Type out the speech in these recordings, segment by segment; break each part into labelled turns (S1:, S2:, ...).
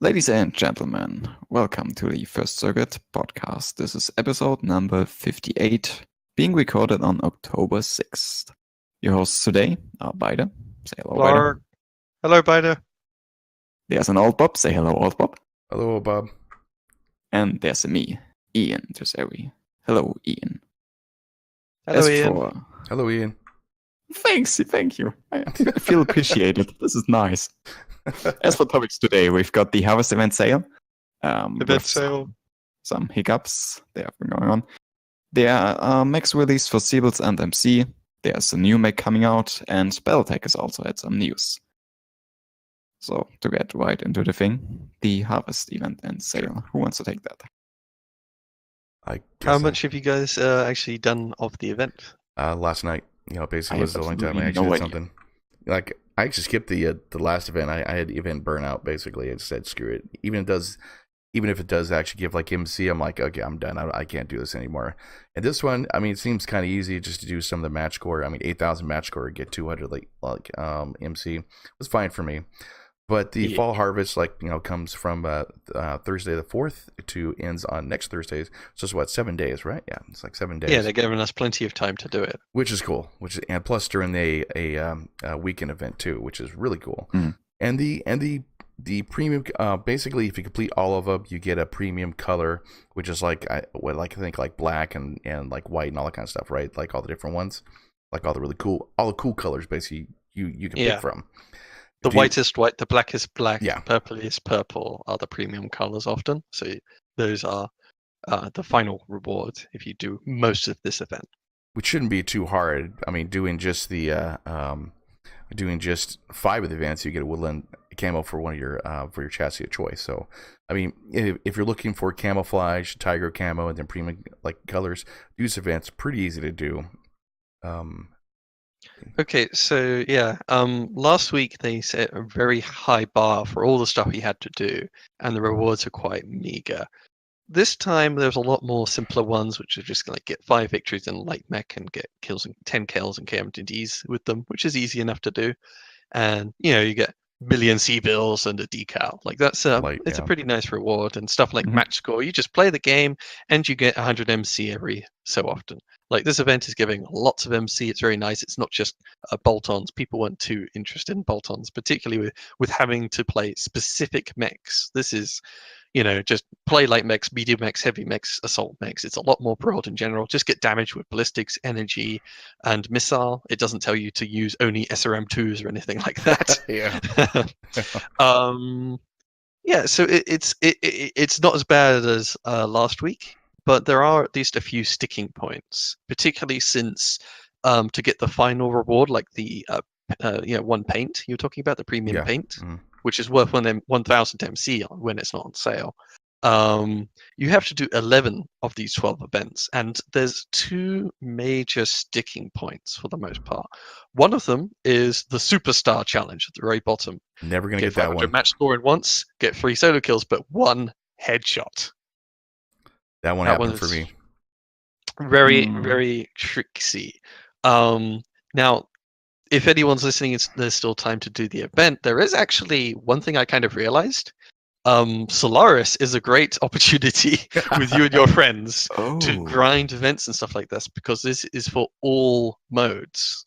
S1: Ladies and gentlemen, welcome to the First Circuit podcast. This is episode number 58, being recorded on October 6th. Your hosts today are Beide. Say hello, Beide.
S2: Hello, Beide.
S1: There's an Oldbob. Say hello, Oldbob.
S3: Hello, Bob.
S1: And there's me, IanDresarie. Hello, Ian.
S2: Hello, Ian.
S3: Hello, Ian.
S1: Thank you. I feel appreciated. This is nice. As for topics today, we've got the Harvest event sale. Some hiccups they have been going on. There are mechs released for C-Bill and MC. There's a new mech coming out, and Battletech has also had some news. So, to get right into the thing, the Harvest event and sale. Who wants to take that?
S2: How much have you guys actually done of the event?
S3: Last night. Basically was the only time I actually did something. Like, I actually skipped the last event. I had event burnout, basically. I just said, screw it. Even if it does actually give like MC, I'm like, okay, I'm done. I can't do this anymore. And this one, it seems kind of easy just to do some of the match score. 8,000 match score, get 200 like MC. It was fine for me. But the fall harvest, comes from Thursday the 4th to ends on next Thursday. So it's what, 7 days, right? Yeah, it's like 7 days.
S2: Yeah, they're giving us plenty of time to do it,
S3: which is cool. And plus during a weekend event too, which is really cool. Mm. And the premium, basically, if you complete all of them, you get a premium color, which is I think black and like white and all that kind of stuff, right? Like all the different ones, like all the cool colors, basically you can pick from.
S2: The whitest white, the blackest black, purpliest purple are the premium colors often. So those are the final reward if you do most of this event.
S3: Which shouldn't be too hard. Doing just just 5 of the events, you get a woodland camo for one of your for your chassis of choice. So if you're looking for camouflage, tiger camo, and then premium colors, these events pretty easy to do.
S2: Okay, so last week they set a very high bar for all the stuff you had to do, and the rewards are quite meager. This time there's a lot more simpler ones, which are just get 5 victories in light mech and get 10 kills and KMTDs with them, which is easy enough to do. And you get million C-Bills and a decal. That's it's a pretty nice reward, and stuff like match score. You just play the game and you get 100 MC every so often. This event is giving lots of MC. It's very nice. It's not just bolt-ons. People weren't too interested in bolt-ons, particularly with having to play specific mechs. This is, just play light mechs, medium mechs, heavy mechs, assault mechs. It's a lot more broad in general. Just get damage with ballistics, energy, and missile. It doesn't tell you to use only SRM2s or anything like that. So it's not as bad as last week. But there are at least a few sticking points, particularly since to get the final reward, like the one paint you're talking about, the premium paint, which is worth 1,000 MC when it's not on sale. You have to do 11 of these 12 events, and there's 2 major sticking points for the most part. One of them is the Superstar Challenge at the very bottom.
S3: Never going to get that one.
S2: Match score in once, get 3 solo kills, but 1 headshot.
S3: That one happened for me.
S2: Very, very tricksy. Now, if anyone's listening, there's still time to do the event. There is actually one thing I kind of realized. Solaris is a great opportunity with you and your friends to grind events and stuff like this, because this is for all modes.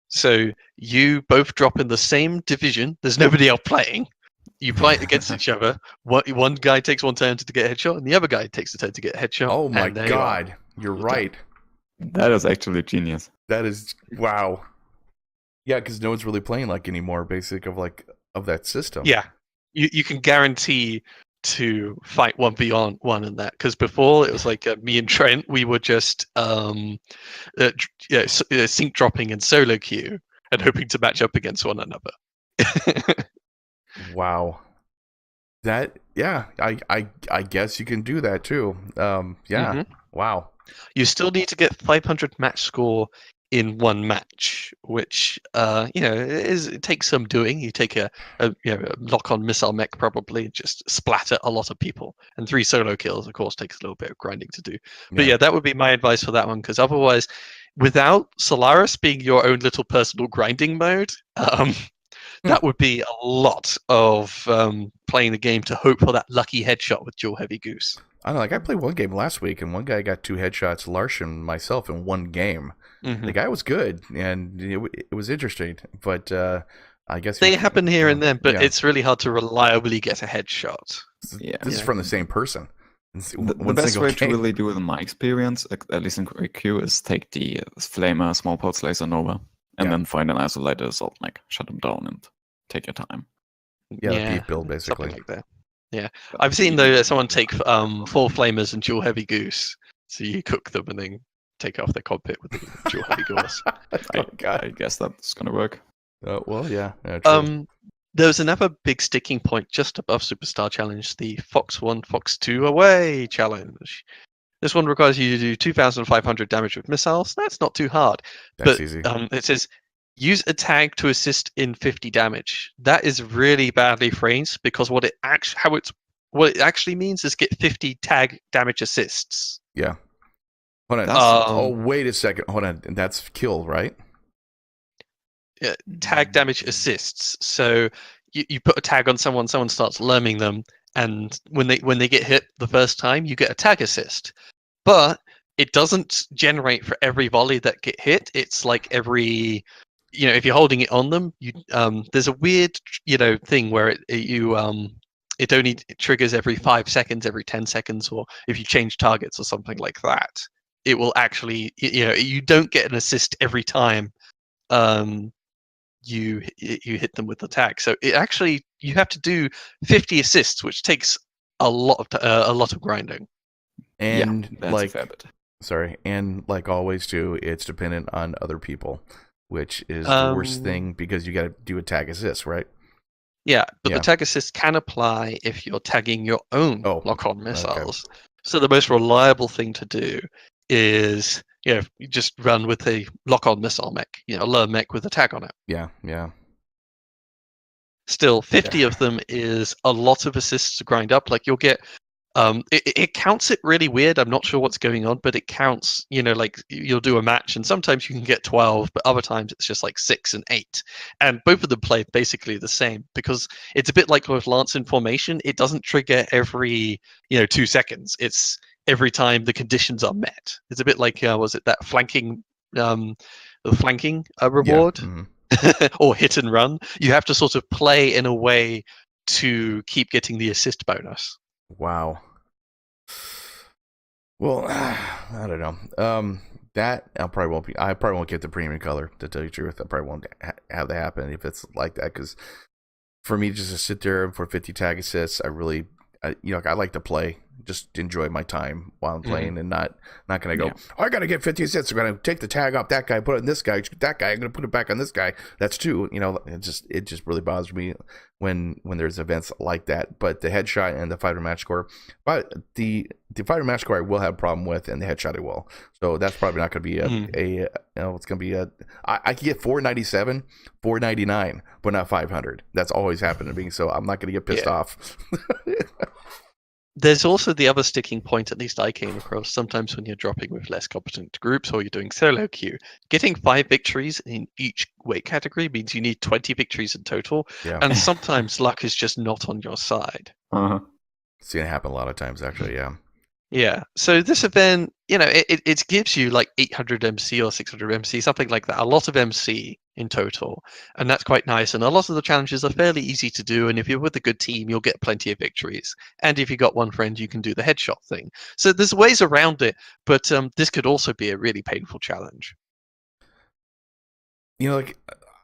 S2: So you both drop in the same division. There's nobody else playing. You fight against each other. One guy takes 1 turn to get a headshot, and the other guy takes a turn to get a headshot.
S3: Oh my god, you're right.
S1: That is actually genius.
S3: That is wow. Yeah, because no one's really playing anymore. Basic of that system.
S2: Yeah, you can guarantee to fight 1v1 in that. Because before it was me and Trent, we were just sync dropping in solo queue and hoping to match up against one another.
S3: Wow. I guess you can do that too. Wow.
S2: You still need to get 500 match score in 1 match, which it takes some doing. You take a lock-on missile mech, probably just splatter a lot of people, and 3 solo kills, of course, takes a little bit of grinding to do. But that would be my advice for that one, because otherwise, without Solaris being your own little personal grinding mode, That would be a lot of playing the game to hope for that lucky headshot with dual heavy goose.
S3: I don't know, like I played one game last week, and one guy got 2 headshots, Larson, myself, in one game.
S2: Mm-hmm.
S3: The guy was good, and it was interesting, but I guess
S2: they happen here and then, but it's really hard to reliably get a headshot.
S3: This is from the same person.
S1: The best way to really do it, in my experience, at least in QQ, is take the Flamer small pulse laser Nova, and then find an isolated assault mech, shut them down, and take your time.
S3: Yeah, beef build basically.
S2: Something like that. Yeah, I've seen though someone take 4 flamers and dual heavy goose. So you cook them and then take off the cockpit with the dual heavy goose.
S1: I guess that's gonna work.
S3: Well, yeah. True.
S2: There's another big sticking point just above Superstar Challenge, the Fox 1, Fox 2 away challenge. This one requires you to do 2,500 damage with missiles. That's not too hard.
S3: That's easy.
S2: It says use a tag to assist in 50 damage. That is really badly phrased because what it actually means is get 50 tag damage assists.
S3: Yeah. Hold on. Wait a second. Hold on. That's kill, right?
S2: Yeah, tag damage assists. So you put a tag on someone starts lurming them, and when they get hit the first time, you get a tag assist. But it doesn't generate for every volley that get hit. It's like every, if you're holding it on them, there's a weird, thing where it only triggers every 5 seconds, every 10 seconds, or if you change targets or something like that, it will actually, you don't get an assist every time you hit them with the tag. So it actually, you have to do 50 assists, which takes a lot of grinding.
S3: And
S1: that's a fair bit.
S3: Sorry, and like always too, it's dependent on other people, which is the worst thing because you got to do a tag assist, right?
S2: Yeah, but the tag assist can apply if you're tagging your own lock-on missiles. Okay. So the most reliable thing to do is, you just run with a lock-on missile mech, lure mech with a tag on it.
S3: Yeah.
S2: Still, 50 of them is a lot of assists to grind up. Like you'll get, it counts it really weird. I'm not sure what's going on, but it counts, like you'll do a match and sometimes you can get 12, but other times it's just like 6 and 8. And both of them play basically the same because it's a bit like with Lance in formation. It doesn't trigger every, 2 seconds. It's every time the conditions are met. It's a bit like, was it that flanking, reward?
S3: Yeah. Mm-hmm.
S2: Or hit and run. You have to sort of play in a way to keep getting the assist bonus.
S3: Wow. Well, I don't know. That I probably won't get the premium color, to tell you the truth. I probably won't have that happen if it's like that, because for me just to sit there for 50 tag assists, I like to play, just enjoy my time while I'm playing, and not gonna go, I gotta get 50 assists, I'm gonna take the tag off that guy, put it on this guy, that guy, I'm gonna put it back on this guy. That's 2. It just really bothers me when there's events like that. But the headshot and the fighter match score, but the fighter match score I will have a problem with, and the headshot I will. So that's probably not gonna be it's gonna be I can get 497, 499, but not 500. That's always happened to me, so I'm not gonna get pissed off.
S2: There's also the other sticking point, at least I came across, sometimes when you're dropping with less competent groups or you're doing solo queue. Getting 5 victories in each weight category means you need 20 victories in total, and sometimes luck is just not on your side.
S3: It's going to happen a lot of times, actually,
S2: Yeah, so this event, it gives you like 800 MC or 600 MC, something like that, a lot of MC in total, and that's quite nice. And a lot of the challenges are fairly easy to do, and if you're with a good team, you'll get plenty of victories. And if you got one friend, you can do the headshot thing. So there's ways around it, but this could also be a really painful challenge.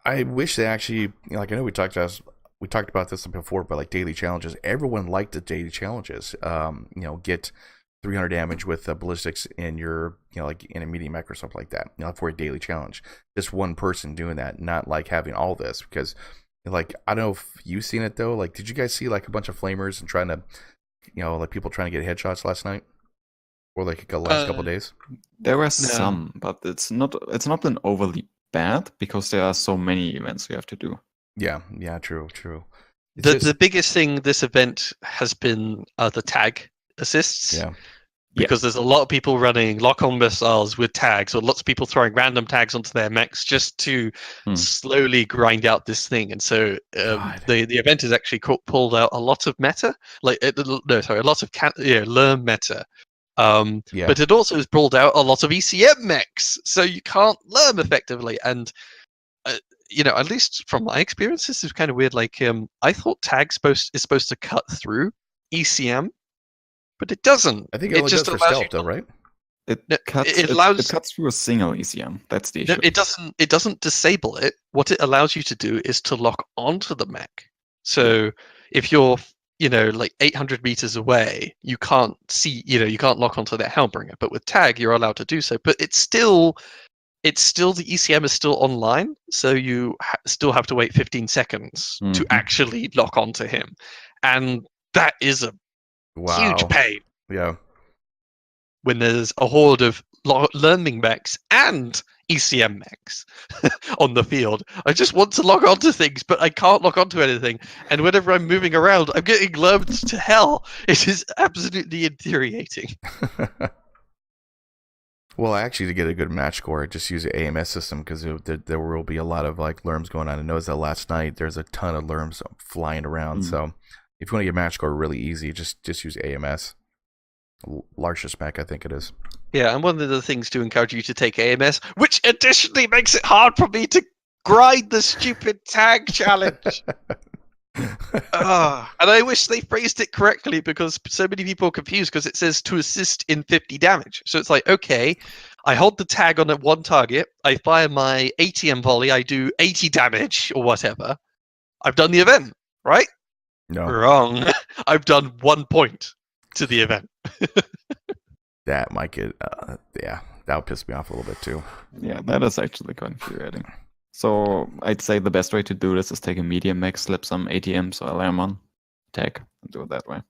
S3: I wish they actually, I know we talked about this before, but like daily challenges, everyone liked the daily challenges. Get 300 damage with ballistics in your, like in a medium mech or something like that, for a daily challenge. Just one person doing that, not like having all this, because like, I don't know if you've seen it though. Like, did you guys see like a bunch of flamers and trying to, like people trying to get headshots last night? Or like the last couple of days?
S1: There were some, but it's not been overly bad because there are so many events you have to do.
S3: Yeah, true.
S2: The biggest thing this event has been the tag assists.
S3: Yeah.
S2: Because there's a lot of people running lock-on missiles with tags, or lots of people throwing random tags onto their mechs just to slowly grind out this thing. And so the event has actually pulled out a lot of meta, a lot of learn meta. But it also has pulled out a lot of ECM mechs, so you can't learn effectively. And at least from my experience, this is kind of weird. I thought tag is supposed to cut through ECM. But it doesn't.
S3: I think it only does for stealth, though, right?
S1: It cuts through a single ECM. That's the issue.
S2: No, it doesn't disable it. What it allows you to do is to lock onto the mech. So if you're 800 meters away, you can't you can't lock onto that Hellbringer. But with tag, you're allowed to do so. But it's still the ECM is still online, so you still have to wait 15 seconds to actually lock onto him, and that is a huge pain.
S3: Yeah.
S2: When there's a horde of learning mechs and ECM mechs on the field, I just want to log onto things, but I can't log onto anything. And whenever I'm moving around, I'm getting lured to hell. It is absolutely infuriating.
S3: Well, actually, to get a good match score, just use the AMS system, because there will be a lot of lerms going on. I noticed that last night there's a ton of lerms flying around. So if you want to get match score really easy, just use AMS. Largest spec, I think it is.
S2: Yeah, and one of the things to encourage you to take AMS, which additionally makes it hard for me to grind the stupid tag challenge. And I wish they phrased it correctly, because so many people are confused because it says to assist in 50 damage. So it's like, okay, I hold the tag on at one target, I fire my ATM volley, I do 80 damage or whatever. I've done the event, right?
S3: No.
S2: Wrong. I've done 1 point to the event.
S3: That might get, that would piss me off a little bit too.
S1: Yeah, that is actually quite infuriating. So I'd say the best way to do this is take a medium mech, slip some ATMs or LM on, tag, and do it that way.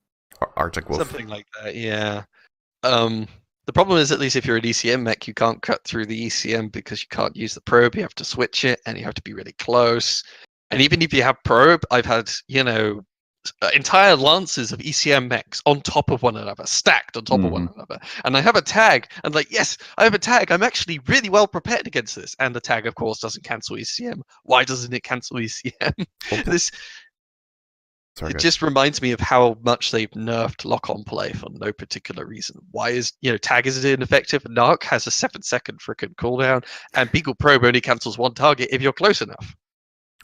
S3: Arctic Wolf.
S2: Something like that, yeah. The problem is, at least if you're an ECM mech, you can't cut through the ECM because you can't use the probe. You have to switch it, and you have to be really close. And even if you have probe, I've had, entire lances of ECM mechs on top of one another, stacked on top of one another. And I have a tag, and yes, I have a tag. I'm actually really well prepared against this. And the tag, of course, doesn't cancel ECM. Why doesn't it cancel ECM? It just reminds me of how much they've nerfed lock-on play for no particular reason. Why is, tag is ineffective? Narc has a 7-second frickin' cooldown, and Beagle Probe only cancels one target if you're close enough.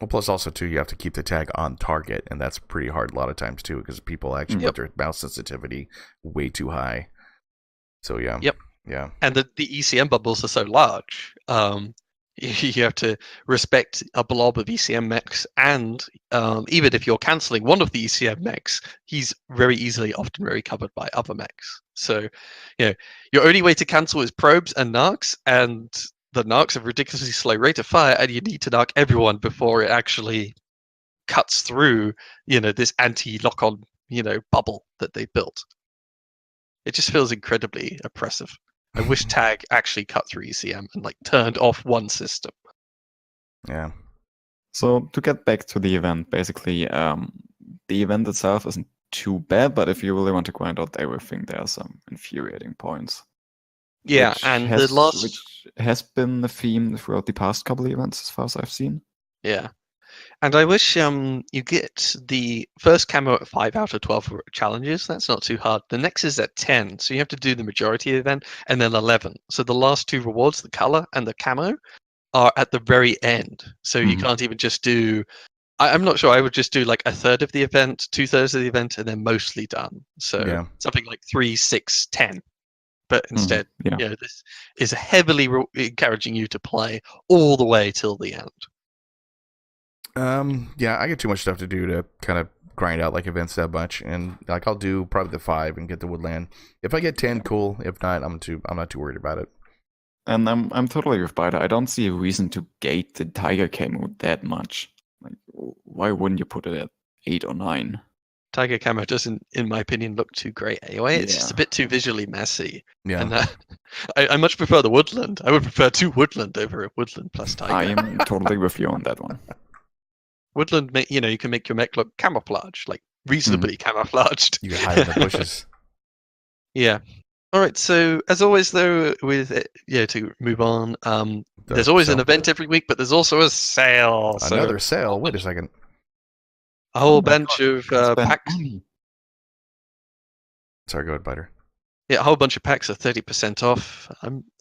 S3: Well, plus also, too, you have to keep the tag on target, and that's pretty hard a lot of times, too, because people actually put their mouse sensitivity way too high. So, yeah.
S2: Yep.
S3: Yeah.
S2: And the ECM bubbles are so large. You have to respect a blob of ECM mechs, and even if you're cancelling one of the ECM mechs, he's often very covered by other mechs. So, your only way to cancel is probes and narcs, and the narcs have ridiculously slow rate of fire, and you need to narc everyone before it actually cuts through, this anti-lock-on, bubble that they built. It just feels incredibly oppressive. I wish tag actually cut through ECM and turned off one system.
S3: Yeah.
S1: So to get back to the event, basically, the event itself isn't too bad, but if you really want to grind out everything, there are some infuriating points.
S2: Yeah,
S1: which has been the theme throughout the past couple of events, as far as I've seen.
S2: Yeah, and I wish you get the first camo at 5 out of 12 challenges. That's not too hard. The next is at 10, so you have to do the majority of the event, and then 11. So the last 2 rewards, the color and the camo, are at the very end. So you can't even just do. I'm not sure. I would just do a third of the event, 2/3 of the event, and then mostly done. So something like 3, 6, 10. But instead, this is heavily encouraging you to play all the way till the end.
S3: Yeah, I get too much stuff to do to kind of grind out events that much, and I'll do probably the 5 and get the woodland. If I get 10, cool. If not, I'm not too worried about it.
S1: And I'm totally with Bida. I don't see a reason to gate the Tiger camo that much. Why wouldn't you put it at 8 or 9?
S2: Tiger camo doesn't, in my opinion, look too great anyway. It's just a bit too visually messy.
S3: Yeah.
S2: And I much prefer the woodland. I would prefer 2 woodland over a woodland plus tiger.
S1: I am totally with you on that one.
S2: Woodland, you can make your mech look camouflaged, reasonably camouflaged.
S3: You can hide in the bushes.
S2: Yeah. All right. So as always, though, to move on, there's always an event every week, but there's also a sale.
S3: Another sale. Wait a second.
S2: A whole bunch of packs.
S3: Sorry, go ahead, Biter.
S2: Yeah, a whole bunch of packs are 30% off.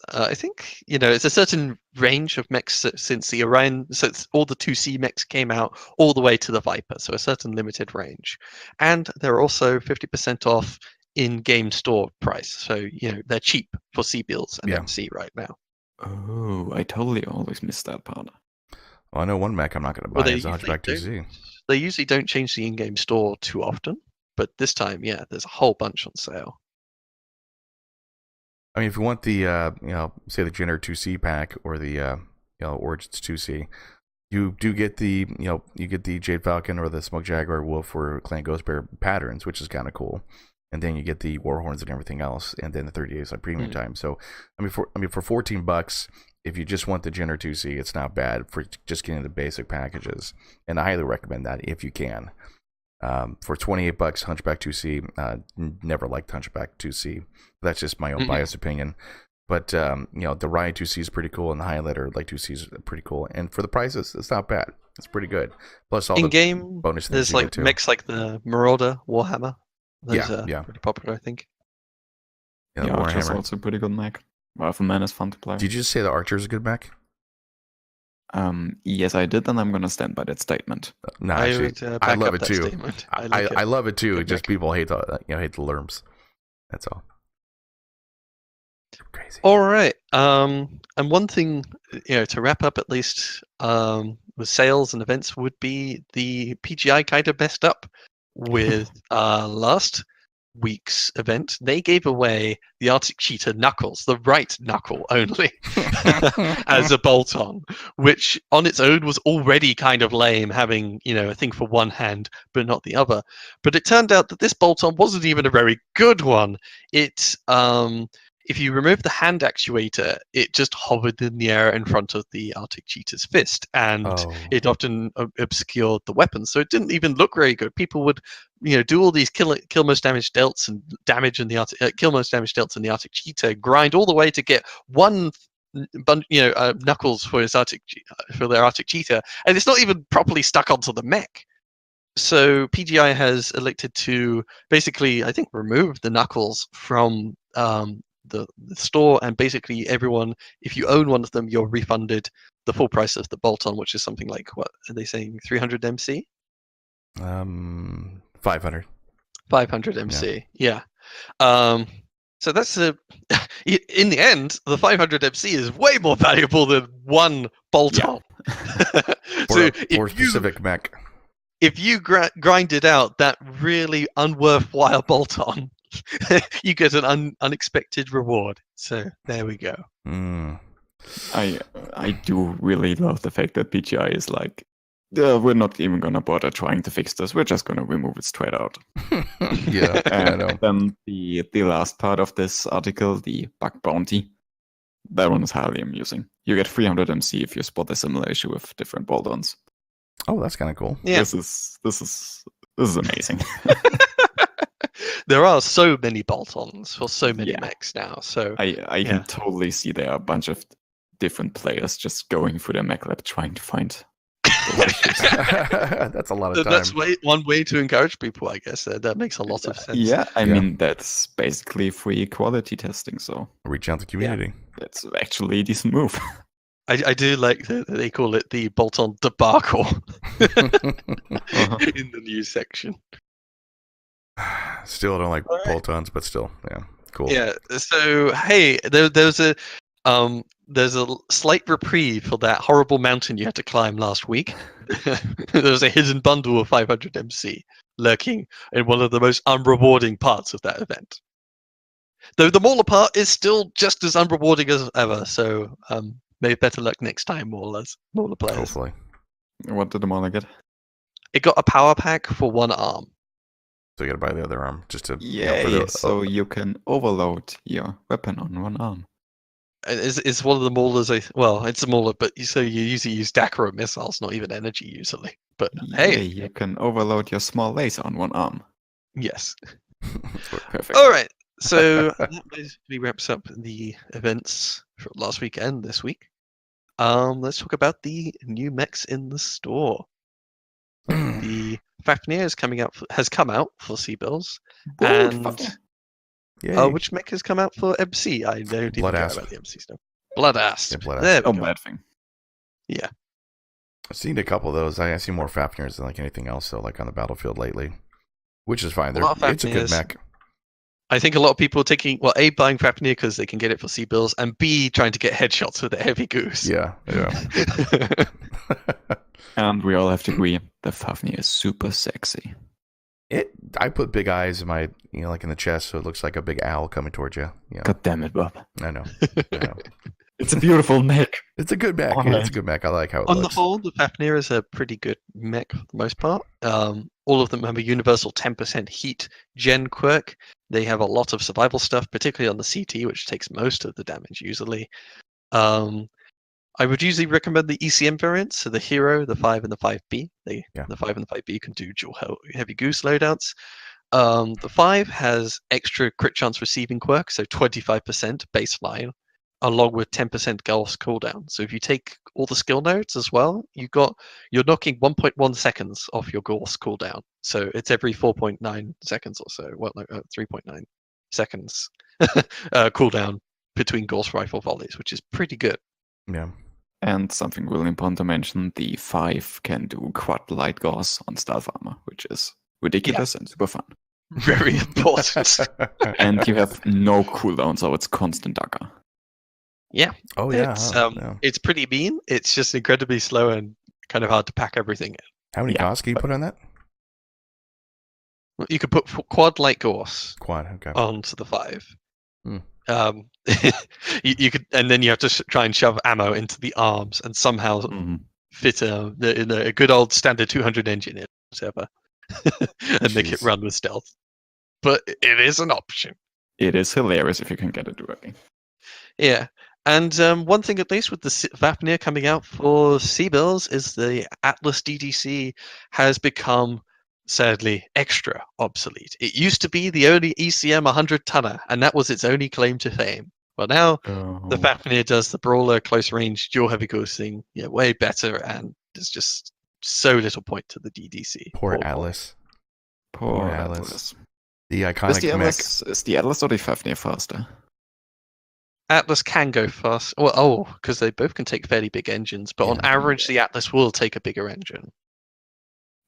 S2: I think it's a certain range of mechs since the Orion, since all the 2C mechs came out, all the way to the Viper. So a certain limited range, and they're also 50% off in-game store price. So they're cheap for C-Bills and MC right now.
S1: Oh, I totally always missed that part.
S3: Well, I know one mech I'm not going to buy is a Hunchback 2C.
S2: They usually don't change the in-game store too often, but this time, there's a whole bunch on sale.
S3: I mean, if you want the, say the Jenner 2C pack or the, Origins 2C, you do get the, you get the Jade Falcon or the Smoke Jaguar Wolf or Clan Ghost Bear patterns, which is kind of cool. And then you get the Warhorns and everything else, and then the 30 days on premium time. So, for $14, if you just want the Jenner 2C, it's not bad for just getting the basic packages. And I highly recommend that if you can. For $28, Hunchback 2C, never liked Hunchback 2C. That's just my own biased opinion. But, the Riot 2C is pretty cool, and the Highlighter like 2C is pretty cool. And for the prices, it's not bad. It's pretty good. Plus all
S2: in-game,
S3: the bonus things
S2: there's like mechs like the Marauder, Warhammer. Those are pretty popular, I think.
S1: Yeah, Archer's also a pretty good mech. Rifleman is fun to play.
S3: Did you just say the Archer's a good mech?
S1: Yes, I did, and I'm gonna stand by that statement.
S3: No, actually, I love it too. I love it too. Just people hate the hate the lerms. That's all. Crazy.
S2: All right. And one thing to wrap up at least with sales and events would be the PGI kind of messed up with last week's event. They gave away the Arctic Cheetah Knuckles, the right knuckle only, as a bolt-on, which on its own was already kind of lame, having a thing for one hand but not the other. But it turned out that this bolt-on wasn't even a very good one. It if you remove the hand actuator, it just hovered in the air in front of the Arctic Cheetah's fist, and it often obscured the weapon, so it didn't even look very good. People would, do all these kill most damage delts and kill most damage delts in the Arctic Cheetah, grind all the way to get one, knuckles for their Arctic Cheetah, and it's not even properly stuck onto the mech. So PGI has elected to basically, I think, remove the knuckles from the store, and basically everyone, if you own one of them, you're refunded the full price of the bolt-on, which is something like, what are they saying, 300 MC?
S3: 500
S2: MC. Yeah. So that's in the end, the 500 MC is way more valuable than one bolt-on.
S3: So or specific mech.
S2: If you grind it out, that really unworthwhile bolt-on, you get an unexpected reward. So there we go.
S1: I do really love the fact that PGI is like, we're not even gonna bother trying to fix this. We're just gonna remove it straight out.
S3: Yeah,
S1: and then the last part of this article, the bug bounty, that one is highly amusing. You get 300 MC if you spot a similar issue with different bolt-ons.
S3: Oh, that's kind of cool.
S2: Yeah.
S1: This is amazing.
S2: There are so many bolt-ons for so many mechs now. So
S1: I can totally see there are a bunch of different players just going through their mech lab trying to find.
S3: That's a lot of time.
S2: That's one way to encourage people, I guess. That makes a lot of sense.
S1: Yeah, I mean, that's basically free quality testing. So
S3: reach out to the community.
S1: That's actually a decent move.
S2: I do like that they call it the bolt-on debacle in the news section.
S3: Still don't like bolt-ons, but still, cool.
S2: Yeah. So hey, there's a slight reprieve for that horrible mountain you had to climb last week. There's a hidden bundle of 500 MC lurking in one of the most unrewarding parts of that event. Though the Mauler part is still just as unrewarding as ever. So maybe better luck next time, Mauler players.
S3: Hopefully.
S1: What did the Mauler get?
S2: It got a power pack for one arm.
S3: So you gotta buy the other arm just to.
S1: So you can overload your weapon on one arm.
S2: It's one of the Maulers. It's a Mauler, but you usually use Dakar missiles, not even energy usually. But hey,
S1: you can overload your small laser on one arm.
S2: Yes.
S1: Perfect.
S2: All right. So that basically wraps up the events for last week and this week. Let's talk about the new mechs in the store. The Fafnir has come out for C-Bills, and which mech has come out for MC? I don't even care about the MC stuff. Bloodass.
S3: Yeah, Bloodass.
S2: There we
S1: go. Bad thing.
S2: Yeah.
S3: I've seen a couple of those. I see more Fafnirs than like anything else, though, like on the battlefield lately, which is fine. It's a good mech.
S2: I think a lot of people are taking, A, buying Fafnir because they can get it for C-Bills, and B, trying to get headshots with a heavy goose.
S3: Yeah.
S1: And we all have to agree, the Fafnir is super sexy.
S3: I put big eyes in my, like in the chest, so it looks like a big owl coming towards you. Yeah.
S1: God damn it, Bob.
S3: I know.
S1: It's a beautiful mech.
S3: It's a good mech. It's a good mech. I like how it looks.
S2: On the whole, the Fafnir is a pretty good mech for the most part. All of them have a universal 10% heat gen quirk. They have a lot of survival stuff, particularly on the CT, which takes most of the damage usually. I would usually recommend the ECM variants, so the Hero, the 5, and the 5B. The 5 and the 5B can do dual heavy goose loadouts. The 5 has extra crit chance receiving quirk, so 25% baseline, along with 10% Gauss cooldown. So if you take all the skill nodes as well, you're knocking 1.1 seconds off your Gauss cooldown. So it's every 4.9 seconds or so. 3.9 seconds cooldown between Gauss rifle volleys, which is pretty good.
S3: Yeah.
S1: And something really important to mention, the 5 can do quad light Gauss on stealth armor, which is ridiculous and super fun.
S2: Very important.
S1: And you have no cooldown, so it's constant dagger.
S2: Yeah.
S3: Oh, yeah.
S2: It's pretty mean. It's just incredibly slow and kind of hard to pack everything in.
S3: How many Gauss can you put on that?
S2: You could put quad light Gauss
S3: okay.
S2: onto the 5. You could, and then you have to try and shove ammo into the arms and somehow fit a good old standard 200 engine in, whatever, and make it run with stealth. But it is an option.
S1: It is hilarious if you can get it working.
S2: Yeah, and one thing at least with the Fafnir coming out for C-Bills is the Atlas DDC has become, sadly, extra obsolete. It used to be the only ECM 100-tonner, and that was its only claim to fame. Well, now the Fafnir does the brawler, close range, dual heavy goosing, way better, and there's just so little point to the DDC.
S3: Poor Atlas.
S1: Poor Atlas.
S3: The iconic mech.
S1: Is the Atlas or the Fafnir faster?
S2: Atlas can go fast. Well, because they both can take fairly big engines, but on average, the Atlas will take a bigger engine.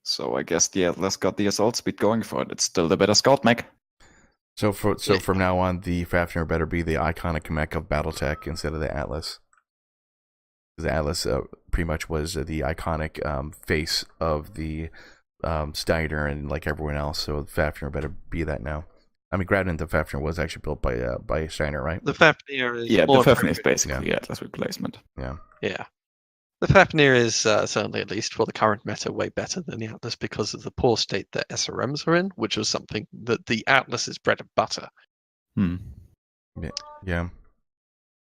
S1: So I guess the Atlas got the assault speed going for it. It's still the better scout mech.
S3: So from now on, the Fafnir better be the iconic mech of Battletech instead of the Atlas. The Atlas pretty much was the iconic face of the Steiner and like everyone else. So the Fafnir better be that now. I mean, granted, the Fafnir was actually built by Steiner, right?
S2: The Fafnir is
S1: the Fafnir is basically Atlas replacement.
S2: Yeah. The Fafnir is certainly, at least for the current meta, way better than the Atlas because of the poor state that SRMs are in, which was something that the Atlas is bread and butter.
S3: Yeah.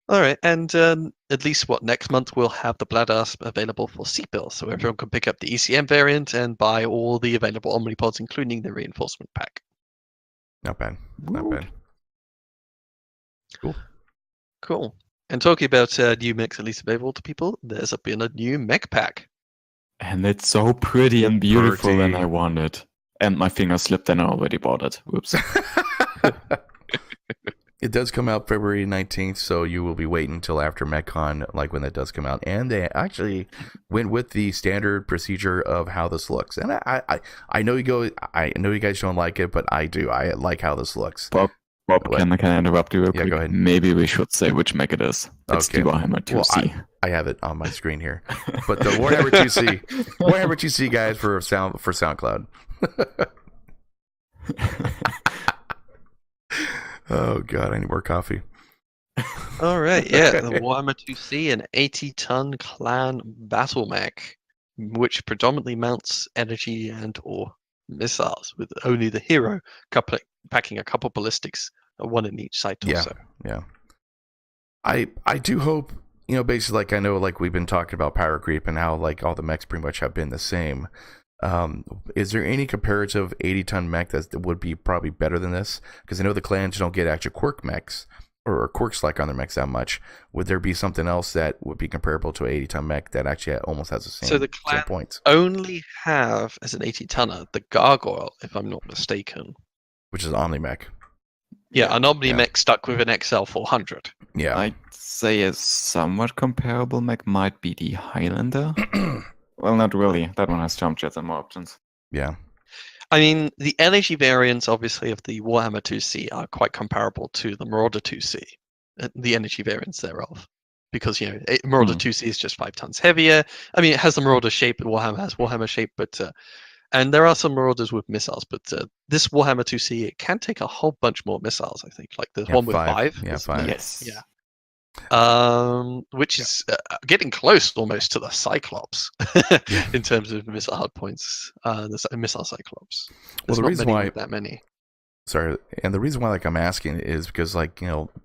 S2: All right, and at least next month we'll have the Bloodass available for C-Bill, so everyone can pick up the ECM variant and buy all the available Omnipods, including the reinforcement pack.
S3: Not bad.
S2: Cool. And talking about new mechs at least available to people, there's been a new mech pack.
S1: And it's so pretty and beautiful, and I want it. And my finger slipped and I already bought it. Whoops.
S3: It does come out February 19th, so you will be waiting until after MechCon, like when that does come out. And they actually went with the standard procedure of how this looks. And I know you guys don't like it, but I do. I like how this looks.
S1: Bob, can I interrupt you real quick?
S3: Yeah, go ahead.
S1: Maybe we should say which mech it is. It's the Warhammer IIC.
S3: Well, I have it on my screen here. But the Warhammer IIC, guys, for SoundCloud. Oh, God, I need more coffee.
S2: All right, yeah. The Warhammer IIC, an 80-ton clan battle mech, which predominantly mounts energy and or missiles, with only the hero packing a couple ballistics, one in each side torso.
S3: Yeah. I do hope, basically, like I know, like we've been talking about power creep and how like all the mechs pretty much have been the same. Is there any comparative 80-ton mech that would be probably better than this? Because I know the clans don't get actual quirk mechs or quirks like on their mechs that much. Would there be something else that would be comparable to an 80-ton mech that actually almost has the same,
S2: so the clan
S3: same points?
S2: only have as an 80-tonner the gargoyle, if I'm not mistaken,
S3: Which is Omni-Mech.
S2: Yeah, an Omni-Mech stuck with an XL400.
S3: Yeah.
S1: I'd say a somewhat comparable mech might be the Highlander. Well, not really. That one has jump jets and more options.
S3: Yeah.
S2: I mean, the energy variants, obviously, of the Warhammer 2C are quite comparable to the Marauder 2C, the energy variants thereof. Because, Marauder 2C is just 5 tons heavier. I mean, it has the Marauder shape, and Warhammer has Warhammer shape, but... and there are some Marauders with missiles, but this Warhammer 2C, it can take a whole bunch more missiles, I think. Like, there's one with 5.
S3: Yeah, 5.
S1: Yes.
S2: Yeah. Which is getting close almost to the Cyclops in terms of missile hard points. The missile Cyclops. There's
S3: the reason why
S2: that many.
S3: Sorry, and the reason why I'm asking is because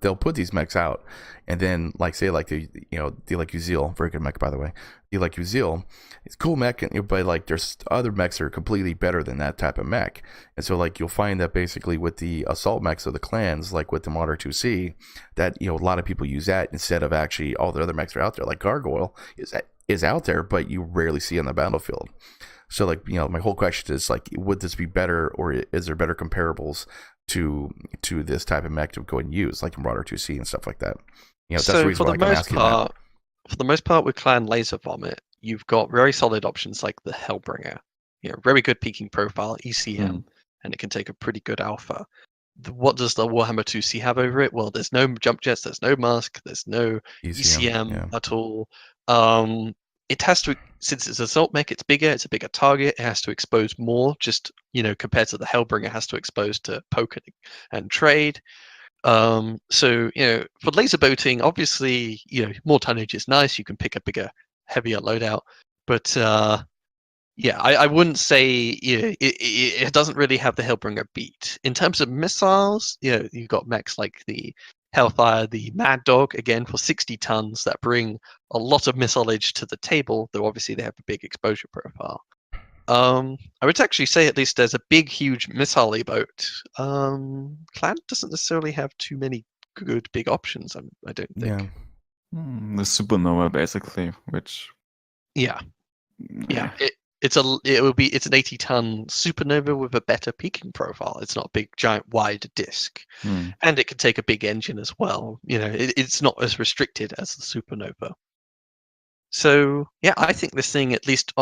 S3: they'll put these mechs out, and then say the Uzil, very good mech by the way. The Uzil, it's a cool mech, but there's other mechs that are completely better than that type of mech, and so you'll find that basically with the assault mechs of the clans, like with the Marauder 2C, that a lot of people use that instead of actually all the other mechs that are out there. Like Gargoyle is out there, but you rarely see on the battlefield. So, my whole question is, would this be better, or is there better comparables to this type of mech to go and use, like Marauder 2C and stuff like that? That's the reason why I'm asking that.
S2: For the most part, with Clan Laser Vomit, you've got very solid options like the Hellbringer. Very good peaking profile, ECM, and it can take a pretty good alpha. What does the Warhammer 2C have over it? Well, there's no jump jets, there's no mask, there's no ECM at all. It has to, since it's assault mech, it's bigger, it's a bigger target, it has to expose more, just, compared to the Hellbringer, it has to expose to poke and trade. So, for laser boating, obviously, more tonnage is nice, you can pick a bigger, heavier loadout, but, I wouldn't say, it doesn't really have the Hellbringer beat. In terms of missiles, you've got mechs like the Hellfire, the Mad Dog, again, for 60 tons that bring a lot of missileage to the table, though obviously they have a big exposure profile. I would actually say at least there's a big, huge missile boat. Clan doesn't necessarily have too many good, big options, I don't think.
S3: Yeah.
S1: The Supernova, basically, which...
S2: Yeah. It's an 80-ton Supernova with a better peaking profile. It's not a big, giant, wide disc, and it can take a big engine as well. It's not as restricted as the Supernova. So I think this thing, at least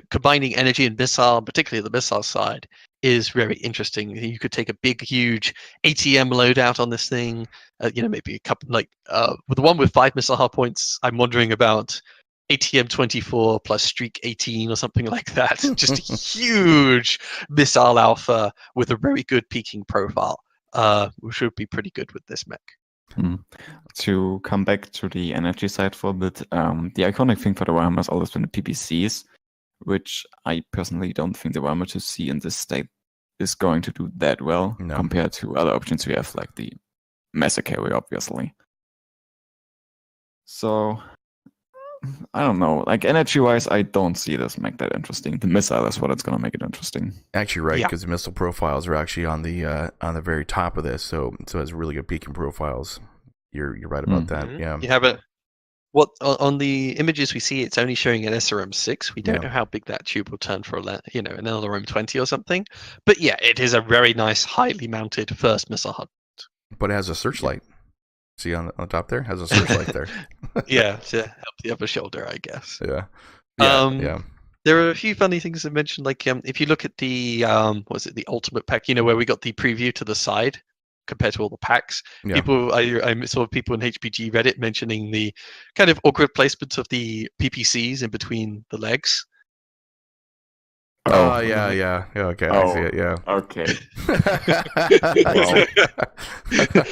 S2: combining energy and missile, particularly the missile side, is very interesting. You could take a big, huge ATM loadout on this thing. Maybe a couple with the one with 5 missile hard points. I'm wondering about ATM 24 plus Streak 18 or something like that. Just a huge missile alpha with a very good peaking profile, which would be pretty good with this mech.
S1: To come back to the energy side for a bit, the iconic thing for the Warhammer has always been the PPCs, which I personally don't think the Warhammer 2C in this state is going to do that well compared to other options we have, like the Massacre, obviously. So... I don't know. Energy-wise, I don't see this mech that interesting. The missile is what it's going to make it interesting.
S3: Actually, right, because the missile profiles are actually on the very top of this, so it has really good peaking profiles. You're right about that. Yeah.
S2: You have on the images we see, it's only showing an SRM6. We don't know how big that tube will turn for an LRM-20 or something. But it is a very nice, highly mounted first missile hut.
S3: But it has a searchlight. See on top there? Has a searchlight there.
S2: To help the upper shoulder, I guess.
S3: Yeah.
S2: There are a few funny things to mention, like if you look at the the ultimate pack, where we got the preview to the side compared to all the packs.
S3: Yeah.
S2: I saw people in HPG Reddit mentioning the kind of awkward placement of the PPCs in between the legs.
S3: Oh, yeah. Okay, I see it. Yeah.
S1: Okay.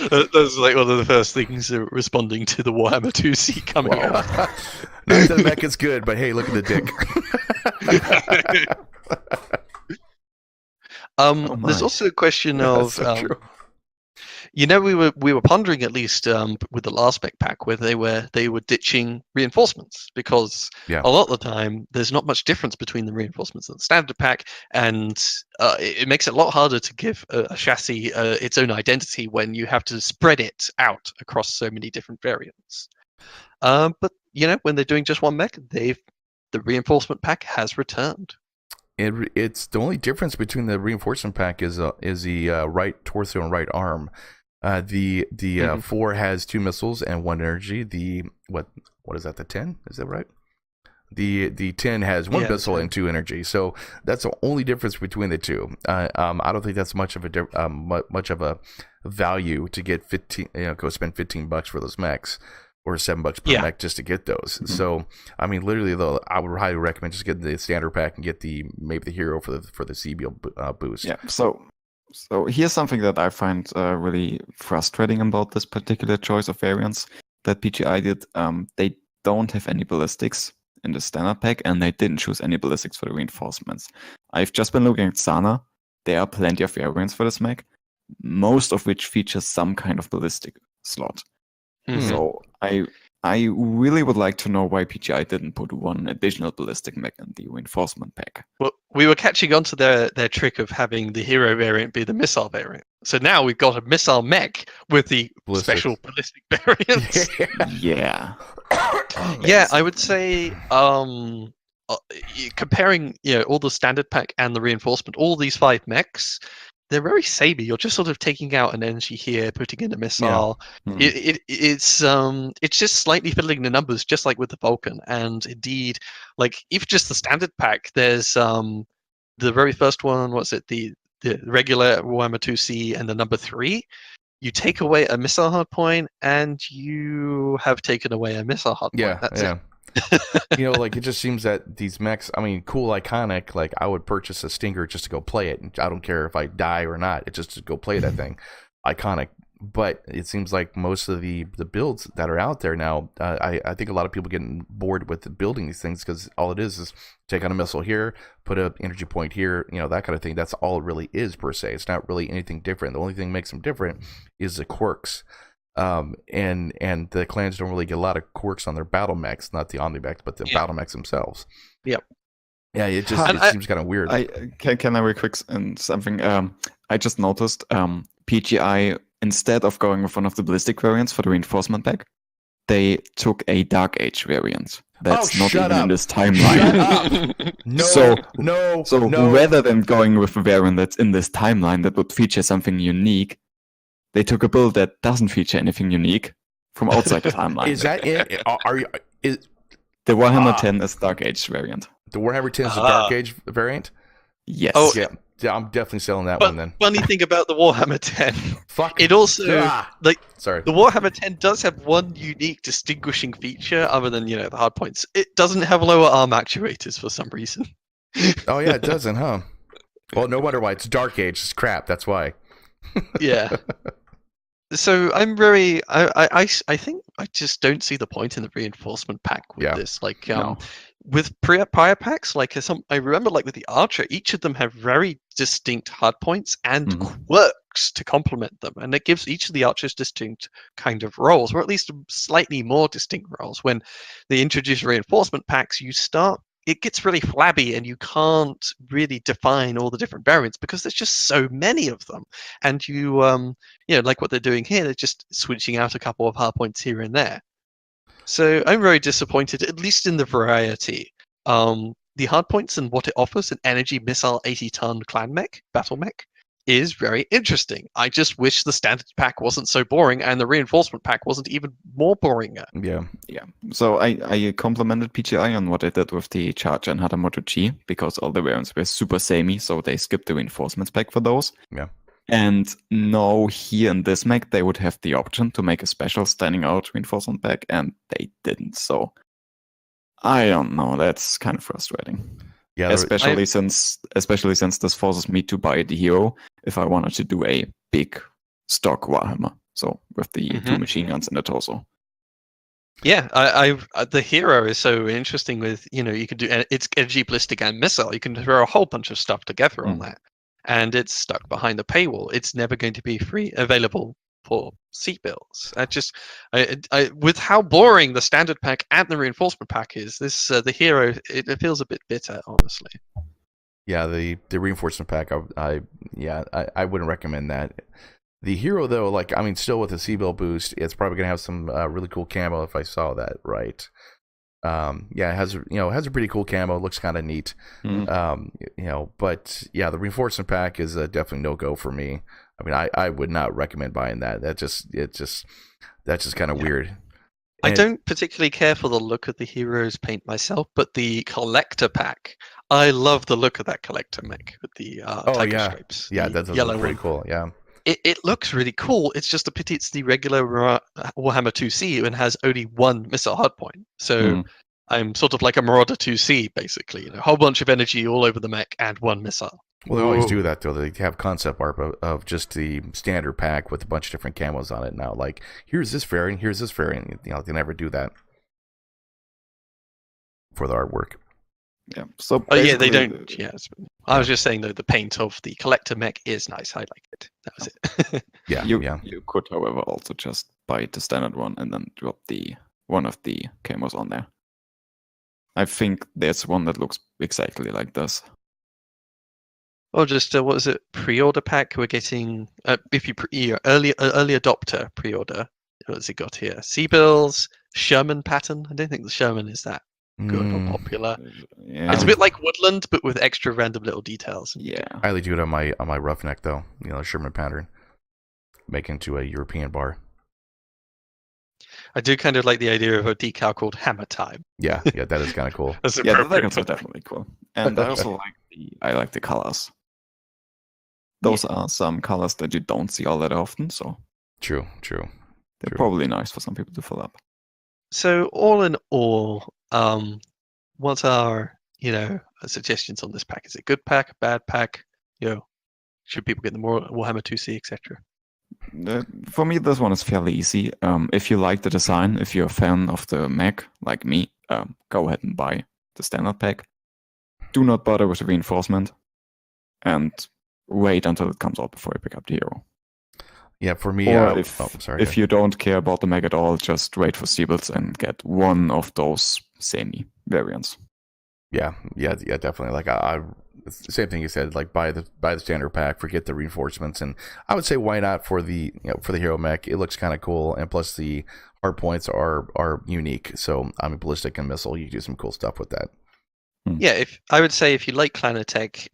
S2: That's like one of the first things responding to the Warhammer 2C coming out.
S3: Not that the mech is good, but hey, look at the dick.
S2: There's also a question of we were pondering at least with the last mech pack where they were ditching reinforcements because a lot of the time there's not much difference between the reinforcements and the standard pack, and it makes it a lot harder to give a chassis its own identity when you have to spread it out across so many different variants. But when they're doing just one mech, the reinforcement pack has returned.
S3: It's the only difference between the reinforcement pack is the right torso and right arm. The 4 has 2 missiles and 1 energy. The what is that? The 10? Is that right? The 10 has 1 missile and 2 energy. So that's the only difference between the two. I don't think that's much of a value to get 15. Go spend $15 for those mechs. Or $7 per mech just to get those. So I mean, literally, though, I would highly recommend just getting the standard pack and get maybe the hero for the C-Bill boost.
S1: Yeah. So here's something that I find really frustrating about this particular choice of variants that PGI did. They don't have any ballistics in the standard pack, and they didn't choose any ballistics for the reinforcements. I've just been looking at Sana. There are plenty of variants for this mech, most of which features some kind of ballistic slot. So I really would like to know why PGI didn't put 1 additional ballistic mech in the reinforcement pack.
S2: Well, we were catching on to their trick of having the hero variant be the missile variant. So now we've got a missile mech with the special ballistic variants.
S1: Yeah.
S2: Yeah, I would say comparing all the standard pack and the reinforcement, all these 5 mechs, they're very samey. You're just sort of taking out an energy here, putting in a missile. Yeah. It's just slightly fiddling the numbers, just like with the Vulcan. And indeed, like if just the standard pack, there's the very first one. What's it? The regular Warhammer IIC and the number 3. You take away a missile hardpoint, and you have taken away a missile hardpoint.
S3: Yeah,
S2: that's it.
S3: Like it just seems that these mechs, I mean, cool, iconic, like I would purchase a Stinger just to go play it. I don't care if I die or not. It's just to go play that thing. Iconic. But it seems like most of the builds that are out there now, I think a lot of people getting bored with building these things because all it is take on a missile here, put an energy point here, that kind of thing. That's all it really is per se. It's not really anything different. The only thing that makes them different is the quirks. And the clans don't really get a lot of quirks on their battle mechs, not the omni mechs, but the battle mechs themselves.
S2: Yep.
S3: Yeah, it seems kind of weird.
S1: Can I real quick something? I just noticed PGI, instead of going with one of the ballistic variants for the reinforcement pack, they took a Dark Age variant. That's not even in this timeline. No. Rather than going with a variant that's in this timeline that would feature something unique, they took a build that doesn't feature anything unique from outside the timeline.
S3: Is that it?
S1: The Warhammer 10 is Dark Age variant.
S3: The Warhammer 10 is a Dark Age variant?
S1: Yes.
S3: Oh, yeah, I'm definitely selling that one then.
S2: Funny thing about the Warhammer 10, it also the Warhammer 10 does have one unique distinguishing feature other than the hardpoints. It doesn't have lower arm actuators for some reason.
S3: Oh yeah, it doesn't, huh? Well, no wonder why. It's Dark Age. It's crap. That's why.
S2: Yeah. So I'm very. I think I just don't see the point in the reinforcement pack with this. Like, with prior packs, like I remember, like with the Archer, each of them have very distinct hardpoints and quirks to complement them, and it gives each of the Archers distinct kind of roles, or at least slightly more distinct roles. When they introduce reinforcement packs, it gets really flabby and you can't really define all the different variants because there's just so many of them. And you like what they're doing here, they're just switching out a couple of hardpoints here and there. So I'm very disappointed, at least in the variety. The hardpoints and what it offers, an energy missile 80-ton clan mech, battle mech, is very interesting. I just wish the standard pack wasn't so boring and the reinforcement pack wasn't even more boring.
S1: Yeah. So I complimented PGI on what they did with the Charger and Hatamoto G because all the variants were super samey, so they skipped the reinforcements pack for those.
S3: Yeah.
S1: And now here in this mech, they would have the option to make a special standing out reinforcement pack, and they didn't. So I don't know. That's kind of frustrating. Yeah, especially since this forces me to buy the hero if I wanted to do a big stock Warhammer. So with the 2 machine guns in the torso.
S2: Yeah, the hero is so interesting. With you can do it's energy, ballistic, and missile. You can throw a whole bunch of stuff together on that, and it's stuck behind the paywall. It's never going to be available for C-Bills. With how boring the standard pack and the reinforcement pack is, this the hero it feels a bit bitter, honestly.
S3: Yeah, the reinforcement pack, I wouldn't recommend that. The hero though, like I mean, still with the C-Bill boost, it's probably gonna have some really cool camo if I saw that right. It has a pretty cool camo, looks kind of neat. But yeah, the reinforcement pack is definitely no go for me. I mean, I would not recommend buying that. That's just kind of weird.
S2: I don't particularly care for the look of the hero's paint myself, but the collector pack, I love the look of that collector mech with the tiger stripes.
S3: Yeah, that does look pretty cool. Yeah.
S2: It looks really cool. It's just a pity it's the regular Warhammer 2C and has only one missile hardpoint. So I'm sort of like a Marauder 2C, basically. A whole bunch of energy all over the mech and one missile.
S3: Well, they always do that, though. They have concept art of just the standard pack with a bunch of different camos on it now. Like, here's this variant, here's this variant. They never do that for the artwork.
S1: Yeah. So
S2: they don't. Yeah. I was just saying though, the paint of the collector mech is nice. I like it. That was it.
S1: You could, however, also just buy the standard one and then drop one of the camos on there. I think there's one that looks exactly like this.
S2: Or just what is it? Pre-order pack. We're getting if you early adopter pre-order. What's it got here? C-Bills, Sherman pattern. I don't think the Sherman is that good or popular.
S1: Yeah.
S2: It's a bit like Woodland, but with extra random little details.
S1: Yeah,
S3: I really do it on my roughneck though. Sherman pattern, make into a European bar.
S2: I do kind of like the idea of a decal called Hammer Time.
S3: Yeah, that is kind of cool.
S1: The decals are definitely cool, and I also like the colors. Those are some colors that you don't see all that often. So
S3: true.
S1: They're probably nice for some people to fill up.
S2: So all in all, what are suggestions on this pack? Is it a good pack, a bad pack? Should people get the more Warhammer 2C, etc.?
S1: For me, this one is fairly easy. If you like the design, if you're a fan of the mech, like me, go ahead and buy the standard pack. Do not bother with the reinforcement, and wait until it comes out before you pick up the hero.
S3: Yeah, for me,
S1: or if you don't care about the mech at all, just wait for C-Bills and get one of those semi variants.
S3: Yeah, definitely. Like I same thing you said. Like buy the standard pack, forget the reinforcements, and I would say why not for the hero mech? It looks kind of cool, and plus the hard points are unique. So I mean, ballistic and missile, you do some cool stuff with that.
S2: Yeah, I would say if you like Planetech,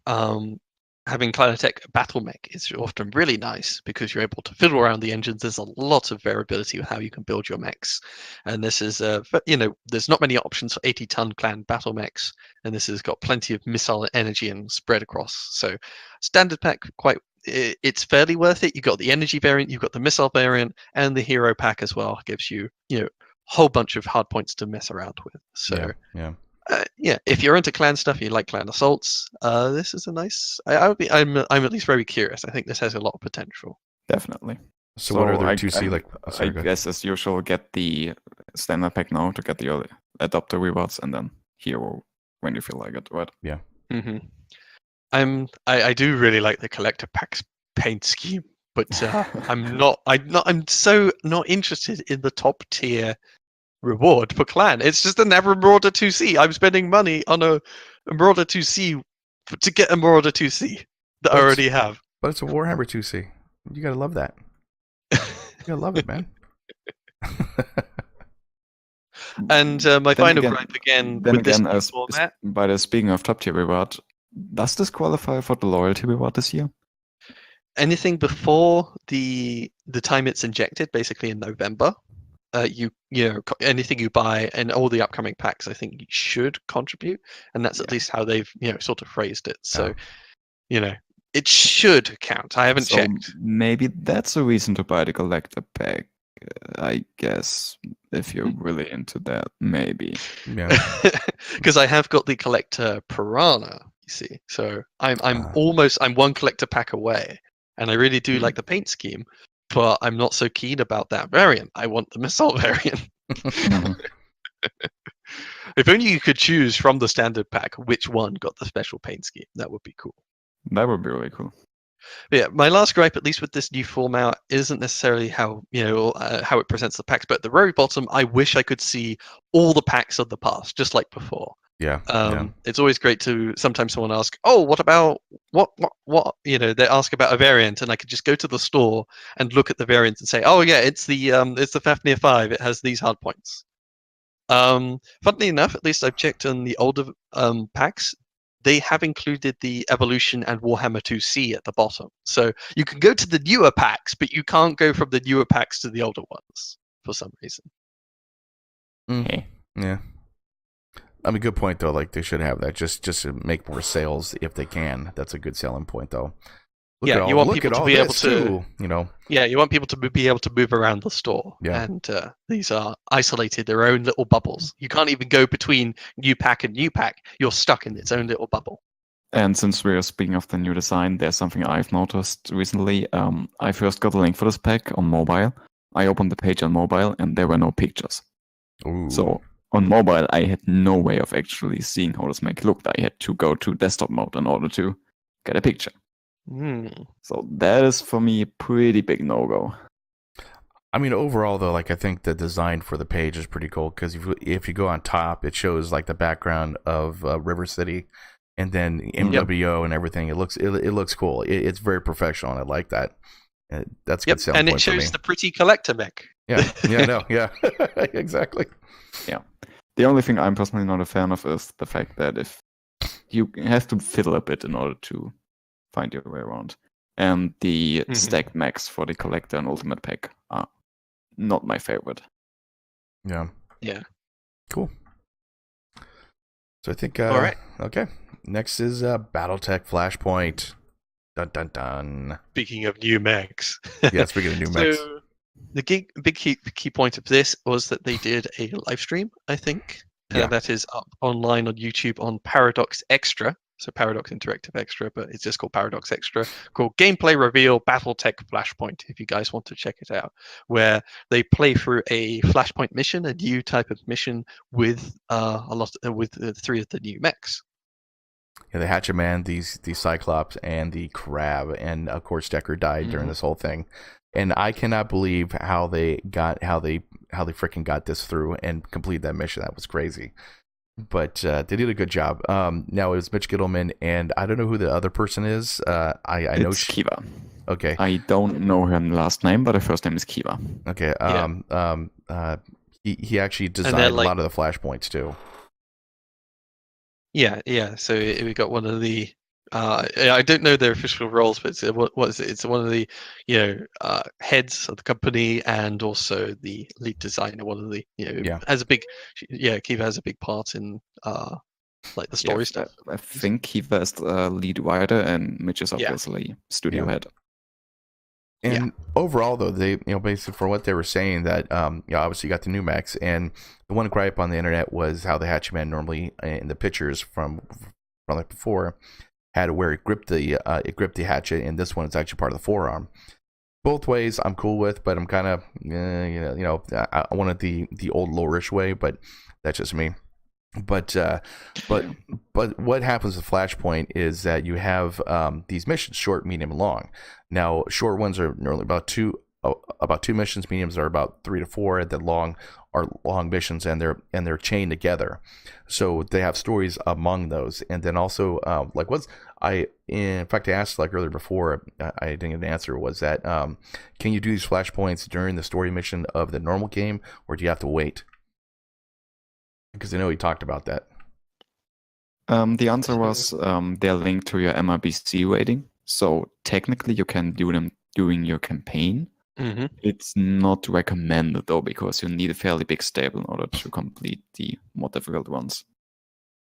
S2: having Planetech Battle Mech is often really nice because you're able to fiddle around the engines. There's a lot of variability with how you can build your mechs, and this is there's not many options for 80-ton clan battle mechs, and this has got plenty of missile energy and spread across. So standard pack, it's fairly worth it. You've got the energy variant, you've got the missile variant, and the hero pack as well gives you a whole bunch of hard points to mess around with. So if you're into clan stuff, you like clan assaults, this is a nice. I'm at least very curious. I think this has a lot of potential.
S1: Definitely.
S3: So what are there 2C like?
S1: I guess as usual, get the standard pack now to get the adopter rewards, and then hero when you feel like it, right?
S3: Yeah.
S2: Mm-hmm. I do really like the collector pack's paint scheme, but I'm so not interested in the top tier reward for clan. It's just a Marauder 2C. I'm spending money on a Marauder 2C to get a Marauder 2C that I already have.
S3: But it's a Warhammer 2C. You gotta love that. You gotta love it, man.
S2: And my final gripe again with this format.
S1: But speaking of top tier reward, does this qualify for the loyalty reward this year?
S2: Anything before the time it's injected, basically in November, anything you buy and all the upcoming packs, I think you should contribute, and that's at least how they've sort of phrased it. So, it should count. I haven't checked.
S1: Maybe that's a reason to buy the collector pack. I guess if you're really into that, maybe.
S3: Yeah.
S2: Because I have got the collector Piranha. You see, so I'm one collector pack away, and I really do like the paint scheme. But I'm not so keen about that variant. I want the missile variant. If only you could choose from the standard pack which one got the special paint scheme. That would be cool.
S1: That would be really cool.
S2: But yeah, my last gripe, at least with this new format, isn't necessarily how how it presents the packs, but at the very bottom, I wish I could see all the packs of the past, just like before.
S3: Yeah.
S2: It's always great to sometimes someone ask, "Oh, what about what?" They ask about a variant, and I could just go to the store and look at the variant and say, "Oh yeah, it's the Fafnir 5. It has these hard points." Funnily enough, at least I've checked on the older packs. They have included the Evolution and Warhammer 2C at the bottom. So you can go to the newer packs, but you can't go from the newer packs to the older ones for some reason.
S1: Okay.
S3: Yeah. I mean, good point, though. Like, they should have that just to make more sales if they can. That's a good selling point, though.
S2: You want people to be able to,
S3: Yeah,
S2: you want people to be able to move around the store.
S3: Yeah.
S2: And these are isolated, their own little bubbles. You can't even go between new pack and new pack. You're stuck in its own little bubble.
S1: And since we're speaking of the new design, there's something I've noticed recently. I first got a link for this pack on mobile. I opened the page on mobile, and there were no pictures.
S3: Ooh.
S1: So on mobile, I had no way of actually seeing how this mech looked. I had to go to desktop mode in order to get a picture. So that is, for me, a pretty big no-go.
S3: I mean, overall, though, like, I think the design for the page is pretty cool, because if you go on top, it shows, like, the background of River City, and then MWO and everything. It looks cool. It's very professional, and I like that. That's a good selling
S2: and
S3: point
S2: it
S3: for me.
S2: shows the pretty collector mech.
S3: Yeah, exactly.
S1: Yeah. The only thing I'm personally not a fan of is the fact that if you have to fiddle a bit in order to find your way around. And the stacked mechs for the collector and ultimate pack are not my favorite.
S3: Yeah. Cool. So I think
S2: all right.
S3: Okay. Next is Battletech FlashPoint. Dun dun dun.
S2: Speaking of new mechs.
S3: Yeah, speaking of new mechs.
S2: The big key point of this was that they did a live stream, I think. That is up online on YouTube on Paradox Extra. So Paradox Interactive Extra, but it's just called Paradox Extra, called Gameplay Reveal Battletech FlashPoint, if you guys want to check it out, where they play through a FlashPoint mission, a new type of mission with three of the new mechs.
S3: Yeah, the Hatchet Man, the Cyclops, and the Crab, and of course Decker died during this whole thing, and I cannot believe how they freaking got this through and completed that mission. That was crazy. But they did a good job. Now it was Mitch Gittleman, and I don't know who the other person is. I know
S1: Kiva.
S3: Okay.
S1: I don't know her last name, but her first name is Kiva.
S3: Okay. He actually designed a lot of the flashpoints too.
S2: Yeah. So we got one of the. I don't know their official roles, but it's one of the heads of the company and also the lead designer. One of the has a big Kiva has a big part in like the story stuff.
S1: I think Kiva is the lead writer and Mitch is obviously studio head.
S3: And overall, though, they basically for what they were saying that obviously you got the new mechs, and the one gripe on the internet was how the Hatchet Man normally in the pictures from like before had where it gripped the hatchet, and this one is actually part of the forearm. Both ways I'm cool with, but I'm kind of I wanted the old lore-ish way, but that's just me. But what happens with Flashpoint is that you have these missions, short, medium, and long. Now, short ones are normally about two missions. Mediums are about 3 to 4. And then long are long missions, and they're chained together. So they have stories among those. And then also, in fact, I asked like earlier before, I didn't get an answer. Was that can you do these flashpoints during the story mission of the normal game, or do you have to wait? Because I know he talked about that.
S1: The answer was they're linked to your MRBC rating. So technically you can do them during your campaign.
S2: Mm-hmm.
S1: It's not recommended though, because you need a fairly big stable in order to complete the more difficult ones.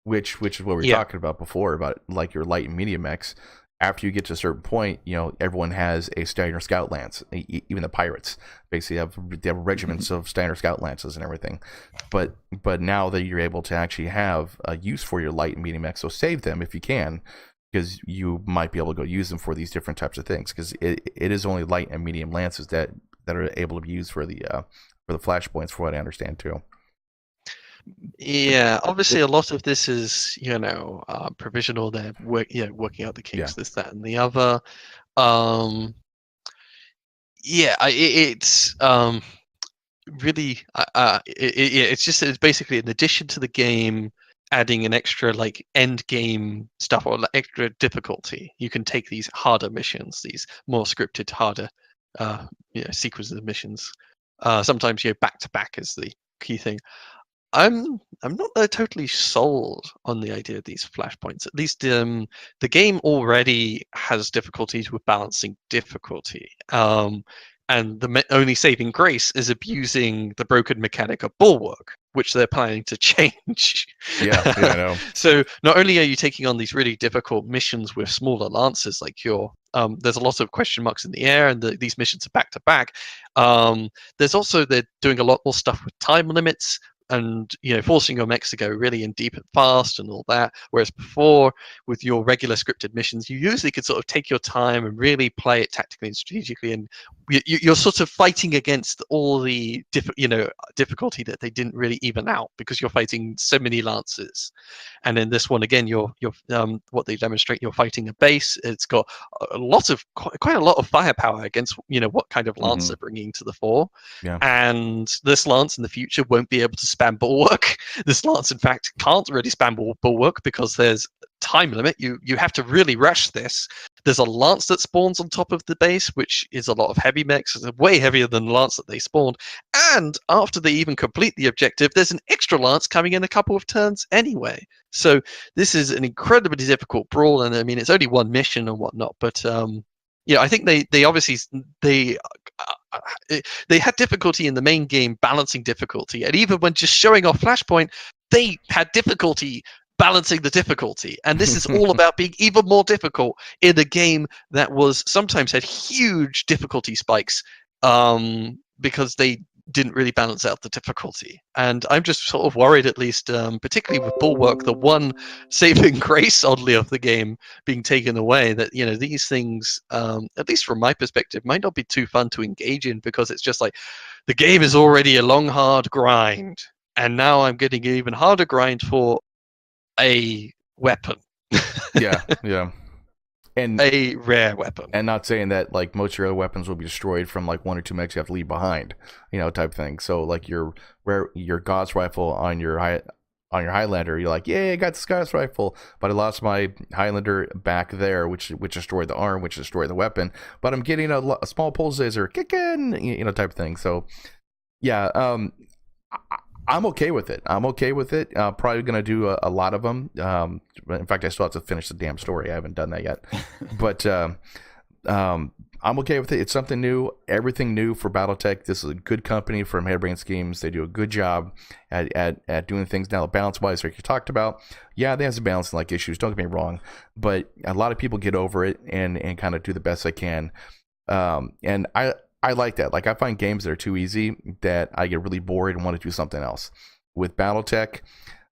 S3: Which is what we were talking about before, about like your light and medium mechs. After you get to a certain point, everyone has a Steiner Scout Lance. Even the pirates basically they have regiments of Steiner Scout Lances and everything. But now that you're able to actually have a use for your light and medium mechs, so save them if you can, because you might be able to go use them for these different types of things. Because it is only light and medium lances that are able to be used for the flashpoints, for what I understand too.
S2: Yeah, obviously a lot of this is provisional. They're working out the kinks, this, that, and the other. it's really it's basically an addition to the game, adding an extra like end game stuff or like, extra difficulty. You can take these harder missions, these more scripted, harder sequences of missions. Sometimes back to back is the key thing. I'm not totally sold on the idea of these flashpoints. At least the game already has difficulties with balancing difficulty. And the only saving grace is abusing the broken mechanic of Bulwark, which they're planning to change.
S3: Yeah, I know.
S2: So not only are you taking on these really difficult missions with smaller lances, like there's a lot of question marks in the air, and these missions are back to back. There's also they're doing a lot more stuff with time limits, and forcing your mechs to go really in deep and fast and all that. Whereas before, with your regular scripted missions, you usually could sort of take your time and really play it tactically and strategically, and you're sort of fighting against all the difficulty that they didn't really even out, because you're fighting so many lances. And in this one again, you're what they demonstrate, you're fighting a base. It's got quite a lot of firepower against what kind of lance they're bringing to the fore.
S3: Yeah.
S2: And this lance in the future won't be able to spam Bulwark. This lance, in fact, can't really spam Bulwark because there's time limit. You have to really rush this. There's a lance that spawns on top of the base, which is a lot of heavy mechs. It's way heavier than the lance that they spawned. And after they even complete the objective, there's an extra lance coming in a couple of turns anyway. So this is an incredibly difficult brawl, and I mean it's only one mission and whatnot, but I think they obviously they had difficulty in the main game balancing difficulty, and even when just showing off Flashpoint, they had difficulty balancing the difficulty. And this is all about being even more difficult in a game that was sometimes had huge difficulty spikes because they didn't really balance out the difficulty. And I'm just sort of worried, at least, particularly with Bulwark, the one saving grace, oddly, of the game being taken away, that, these things, at least from my perspective, might not be too fun to engage in, because it's just like, the game is already a long, hard grind, and now I'm getting an even harder grind for a weapon.
S3: Yeah. And
S2: a rare weapon.
S3: And not saying that like most of your other weapons will be destroyed from like one or two mechs you have to leave behind, type thing. So like your Gauss rifle on your Highlander, you're like, yay, I got this Gauss rifle, but I lost my Highlander back there, which destroyed the arm, which destroyed the weapon. But I'm getting a small pulse laser, kicking, type thing. So yeah, I'm okay with it. Probably going to do a lot of them. In fact, I still have to finish the damn story. I haven't done that yet. But I'm okay with it. It's something new. Everything new for Battletech. This is a good company from Harebrained Schemes. They do a good job at doing things. Now, balance-wise, like you talked about, yeah, they have some balancing like issues. Don't get me wrong. But a lot of people get over it and kind of do the best they can. And I like that. Like, I find games that are too easy that I get really bored and want to do something else. With Battletech,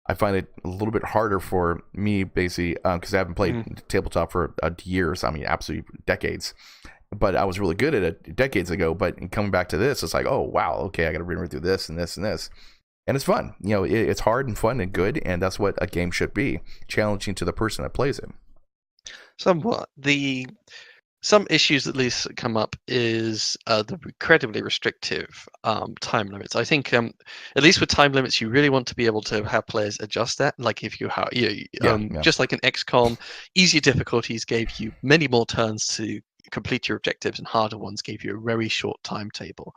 S3: I find it a little bit harder for me, basically, because I haven't played tabletop for years. I mean, absolutely decades. But I was really good at it decades ago. But coming back to this, it's like, oh, wow, okay, I got to remember through this and this and this. And it's fun. It's hard and fun and good, and that's what a game should be. Challenging to the person that plays it.
S2: Somewhat. Some issues at least that come up is the incredibly restrictive time limits. I think at least with time limits, you really want to be able to have players adjust that. Like if just like in XCOM, easier difficulties gave you many more turns to complete your objectives, and harder ones gave you a very short timetable.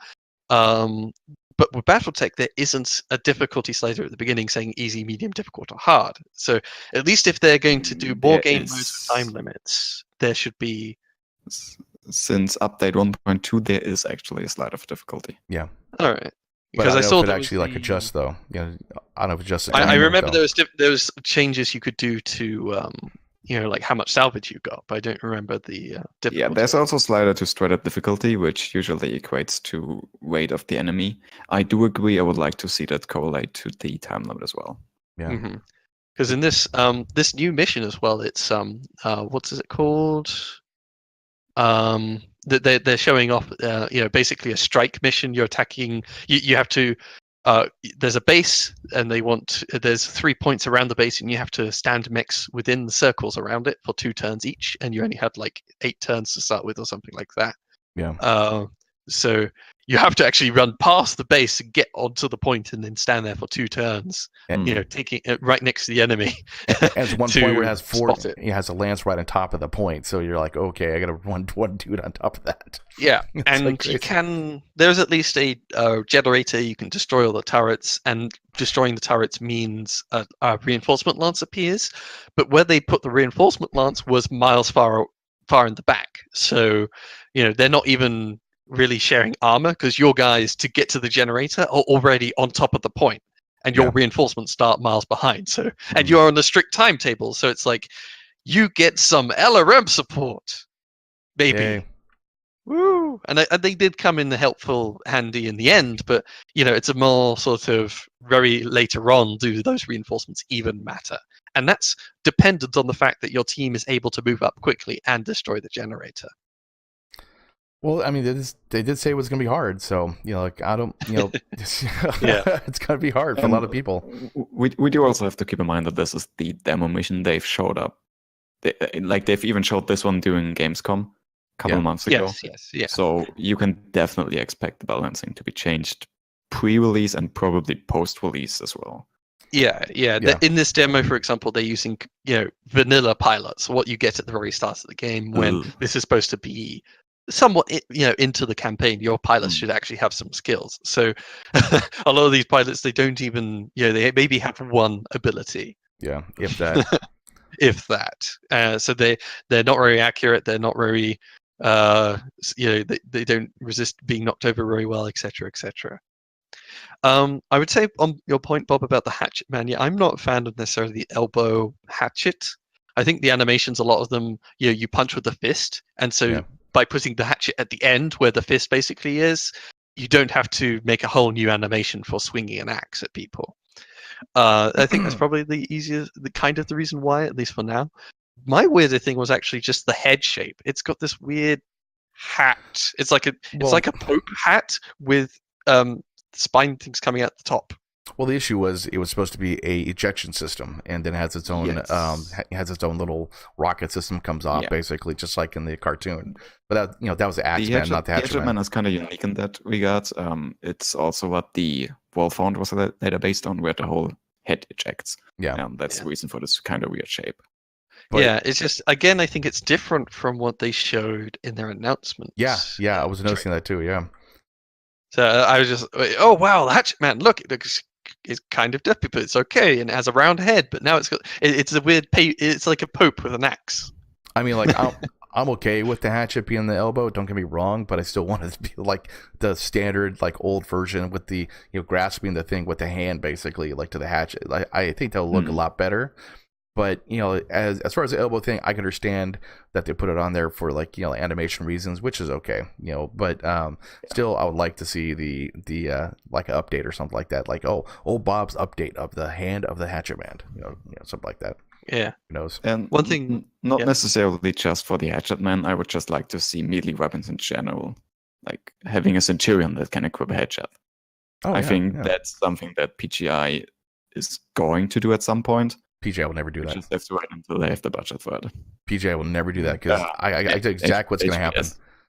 S2: But with Battletech, there isn't a difficulty slider at the beginning saying easy, medium, difficult, or hard. So at least if they're going to do more game modes with time limits, there should be.
S1: Since update 1.2, there is actually a slide of difficulty.
S3: Yeah.
S2: All right.
S3: Because I saw it actually like adjusts though. I don't know if it adjusts.
S2: I remember there was changes you could do to like how much salvage you got, but I don't remember the difficulty.
S1: Yeah, there's also a slider to straight difficulty, which usually equates to weight of the enemy. I do agree. I would like to see that correlate to the time limit as well.
S3: Yeah.
S2: Because in this new mission as well, it's what is it called? They're showing off, basically a strike mission. You're attacking. You have to there's a base, and there's 3 points around the base, and you have to stand mechs within the circles around it for 2 turns each, and you only had like 8 turns to start with, or something like that.
S3: Yeah.
S2: So you have to actually run past the base and get onto the point, and then stand there for 2 turns. Taking it right next to the enemy.
S3: As one point where it has 4, it has a lance right on top of the point, so you're like, okay, I got to run one dude on top of that.
S2: Yeah, and you can. There's at least a generator. You can destroy all the turrets, and destroying the turrets means a reinforcement lance appears. But where they put the reinforcement lance was miles far in the back, so they're not even really sharing armor, because your guys, to get to the generator, are already on top of the point, and your reinforcements start miles behind. So, and you're on a strict timetable, so it's like you get some LRM support, baby.
S3: Yay.
S2: Woo! And they did come in handy in the end, but it's a more sort of very later on do those reinforcements even matter, and that's dependent on the fact that your team is able to move up quickly and destroy the generator.
S3: Well, I mean, they did say it was going to be hard, so I don't, yeah, it's going to be hard for a lot of people.
S1: We do also have to keep in mind that this is the demo mission they've showed up. They've even showed this one during Gamescom a couple of months ago.
S2: Yes.
S1: So you can definitely expect the balancing to be changed pre-release and probably post-release as well.
S2: Yeah. In this demo, for example, they're using vanilla pilots, what you get at the very start of the game, when this is supposed to be somewhat into the campaign. Your pilots should actually have some skills. So a lot of these pilots, they don't even they maybe have one ability.
S3: Yeah, if that.
S2: If that. So they're not very accurate. They're not very they don't resist being knocked over very well, etc. I would say on your point, Bob, about the hatchet man, I'm not a fan of necessarily the elbow hatchet. I think the animations, a lot of them, you punch with the fist, and so by putting the hatchet at the end where the fist basically is, you don't have to make a whole new animation for swinging an axe at people. I think that's probably the reason why, at least for now. My weirder thing was actually just the head shape. It's got this weird hat. It's like a Pope hat with spine things coming out the top.
S3: Well, the issue was it was supposed to be a ejection system, and then it has its own little rocket system comes off, basically, just like in the cartoon. But that was the Axeman, not the Hatchet Man.
S1: The is kind of unique in that regard. It's also what the Wolfhound was later based on, where the whole head ejects.
S3: Yeah,
S1: that's the reason for this kind of weird shape.
S2: But, it's just, again, I think it's different from what they showed in their announcement.
S3: Yeah, I was noticing that too. Yeah.
S2: So I was just, oh wow, the Hatchet Man! Look, it's kind of dirty, but it's okay, and it has a round head. But now it's a weird. It's like a Pope with an axe.
S3: I mean, like I'm okay with the hatchet being the elbow. Don't get me wrong, but I still want it to be like the standard, like old version with the grasping the thing with the hand, basically, like to the hatchet. I think that'll look a lot better. But as far as the elbow thing, I can understand that they put it on there for animation reasons, which is okay. But still, I would like to see the like an update or something like that, like Oldbobs update of the hand of the Hatchet Man, something like that.
S2: Yeah.
S3: Who knows?
S1: And
S2: one thing,
S1: not necessarily just for the Hatchet Man. I would just like to see melee weapons in general, like having a Centurion that can equip a headshot. I think that's something that PGI is going to do at some point.
S3: PGI will never do that.
S1: Just have to wait until they have the budget for it.
S3: PGI will never do that, because I know exactly what's going to happen.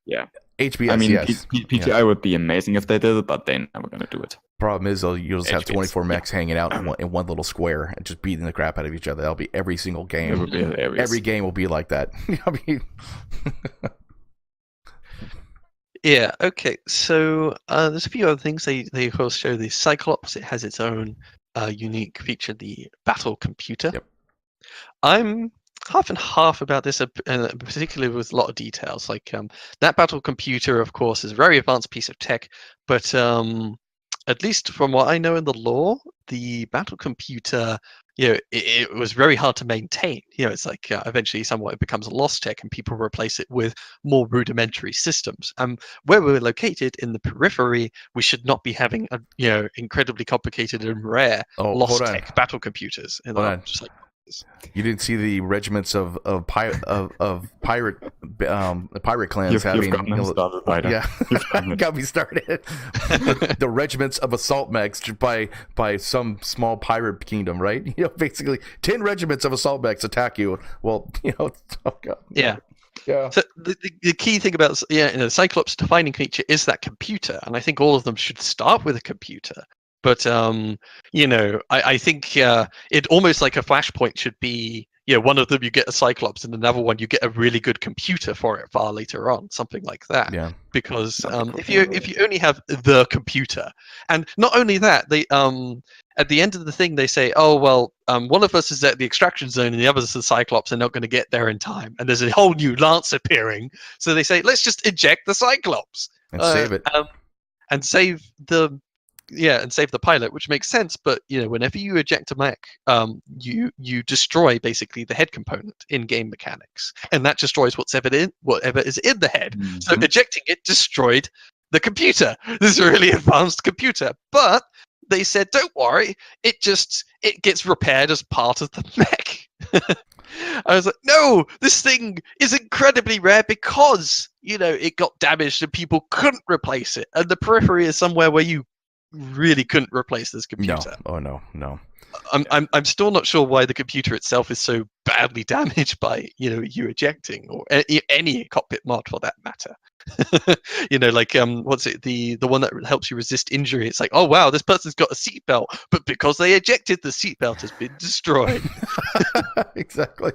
S1: Yeah.
S3: HBS,
S1: I mean,
S3: yes.
S1: PGI would be amazing if they did it, but they're never going to do it.
S3: Problem is, you'll just have 24 mechs hanging out in one little square and just beating the crap out of each other. That'll be every single game.
S1: It would be hilarious.
S3: Every game will be like that. I mean...
S2: Yeah, okay. So there's a few other things. They of course show the Cyclops. It has its own unique feature, the battle computer.
S3: Yep.
S2: I'm half and half about this, particularly with a lot of details. Like that battle computer, of course, is a very advanced piece of tech, but at least from what I know in the lore, the battle computer, it was very hard to maintain. It's like eventually somewhat it becomes a lost tech, and people replace it with more rudimentary systems. Where we're located in the periphery, we should not be having incredibly complicated and rare lost tech battle computers.
S3: Hold on.
S2: Just like,
S3: You didn't see the regiments of pirate clans having.
S1: You've gotten started, right?
S3: Yeah, got me started. The regiments of assault mechs by some small pirate kingdom, right? You know, basically 10 regiments of assault mechs attack you. Well, you know, oh God.
S2: Yeah.
S3: Yeah.
S2: So the key thing about Cyclops' defining feature is that computer, and I think all of them should start with a computer. But I think it almost like a flashpoint should be, one of them you get a Cyclops, and another one you get a really good computer for it far later on, something like that.
S3: Yeah.
S2: Because if you only have the computer, and not only that, they at the end of the thing they say, oh well, one of us is at the extraction zone and the other is the Cyclops. They're not going to get there in time, and there's a whole new Lance appearing. So they say, let's just eject the Cyclops
S3: and save it,
S2: and save the. Yeah, and save the pilot, which makes sense. But whenever you eject a mech, you destroy basically the head component in game mechanics, and that destroys whatever is in the head. Mm-hmm. So ejecting it destroyed the computer. This is a really advanced computer, but they said, don't worry, it gets repaired as part of the mech. I was like, no, this thing is incredibly rare because it got damaged and people couldn't replace it, and the periphery is somewhere where you really couldn't replace this computer.
S3: No.
S2: I'm still not sure why the computer itself is so badly damaged by you ejecting, or any cockpit mod for that matter. What's it, the one that helps you resist injury? It's like, oh wow, this person's got a seatbelt, but because they ejected, the seatbelt has been destroyed.
S3: Exactly.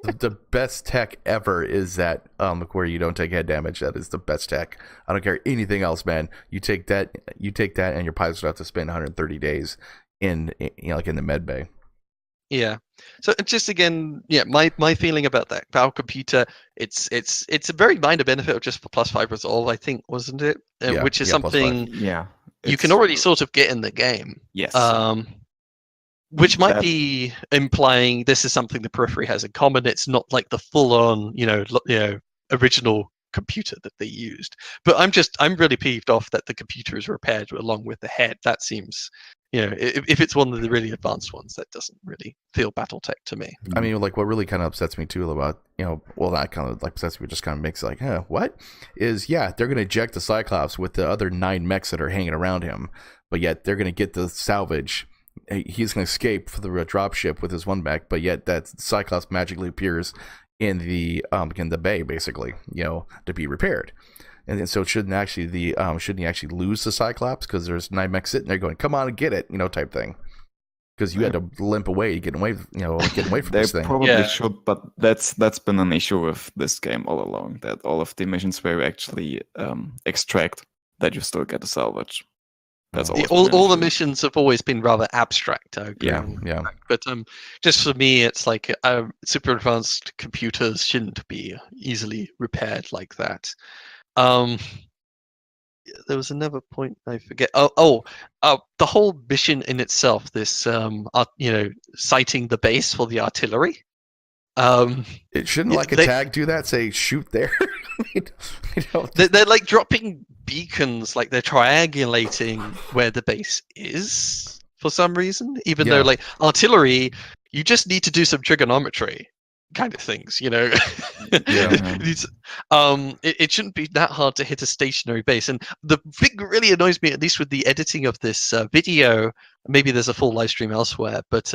S3: The best tech ever is that where you don't take head damage. That is the best tech. I don't care anything else, man. You take that, and your pilots will have to spend 130 days in the med bay.
S2: Yeah. So just again, my feeling about that battle computer, it's a very minor benefit of just for +5 resolve, I think, wasn't it? Which is something you can already sort of get in the game.
S1: Yes.
S2: Which might be implying this is something the periphery has in common. It's not like the full-on, original computer that they used. But I'm really peeved off that the computer is repaired along with the head. That seems, if it's one of the really advanced ones, that doesn't really feel Battletech to me.
S3: I mean, like, what really kind of upsets me too about, that kind of like upsets me, just kind of makes it like, what? Is, they're going to eject the Cyclops with the other 9 mechs that are hanging around him, but yet they're going to get the salvage. He's going to escape for the dropship with his one mech, but yet that Cyclops magically appears in the bay, basically, to be repaired. And so shouldn't he actually lose the Cyclops because there's 9 mechs sitting there going, come on and get it, type thing. Because you had to limp away, getting away from this thing.
S1: They probably should, but that's been an issue with this game all along. That all of the missions where you actually extract, that you still get a salvage. That's
S2: all the missions have always been rather abstract. I agree.
S3: Yeah.
S2: But just for me, it's like super advanced computers shouldn't be easily repaired like that. There was another point I forget. The whole mission in itself. This sighting the base for the artillery.
S3: It shouldn't a tag do that. Say shoot there.
S2: They're like dropping beacons, like they're triangulating where the base is for some reason. Even though like artillery, you just need to do some trigonometry kind of things, It shouldn't be that hard to hit a stationary base. And the thing that really annoys me, at least with the editing of this video, maybe there's a full live stream elsewhere, but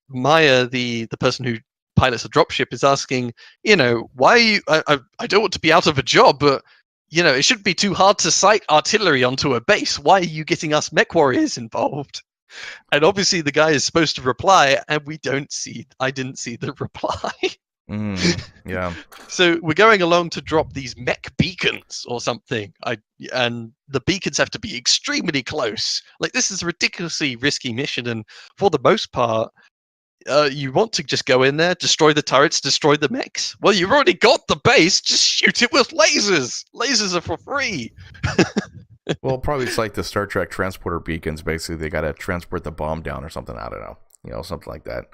S2: Maya, the person who pilots a dropship, is asking, why are you? I don't want to be out of a job, but it shouldn't be too hard to sight artillery onto a base. Why are you getting us Mechwarriors involved? And obviously the guy is supposed to reply, and I didn't see the reply.
S3: Yeah.
S2: So we're going along to drop these mech beacons or something. And the beacons have to be extremely close. Like, this is a ridiculously risky mission, and for the most part, you want to just go in there, destroy the turrets, destroy the mechs. Well, you've already got the base. Just shoot it with lasers. Lasers are for free.
S3: Well, probably it's like the Star Trek transporter beacons. Basically, they got to transport the bomb down or something. I don't know. Something like that.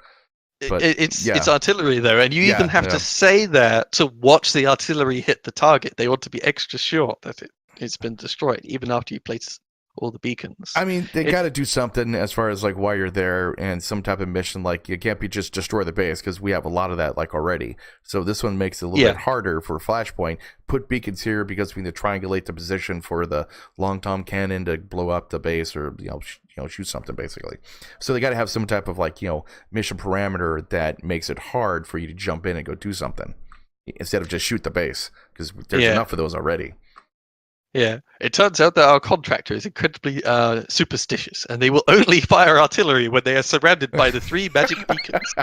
S3: But
S2: it's artillery though, and you even have to say that to watch the artillery hit the target. They want to be extra sure that it's been destroyed, even after you place all the beacons.
S3: I mean, they got to do something as far as like while you're there, and some type of mission. Like you can't be just destroy the base, because we have a lot of that like already. So this one makes it a little bit harder for Flashpoint. Put beacons here because we need to triangulate the position for the long tom cannon to blow up the base, or shoot something basically. So they got to have some type of like mission parameter that makes it hard for you to jump in and go do something instead of just shoot the base, because there's enough of those already.
S2: Yeah, it turns out that our contractor is incredibly superstitious, and they will only fire artillery when they are surrounded by the 3 magic beacons.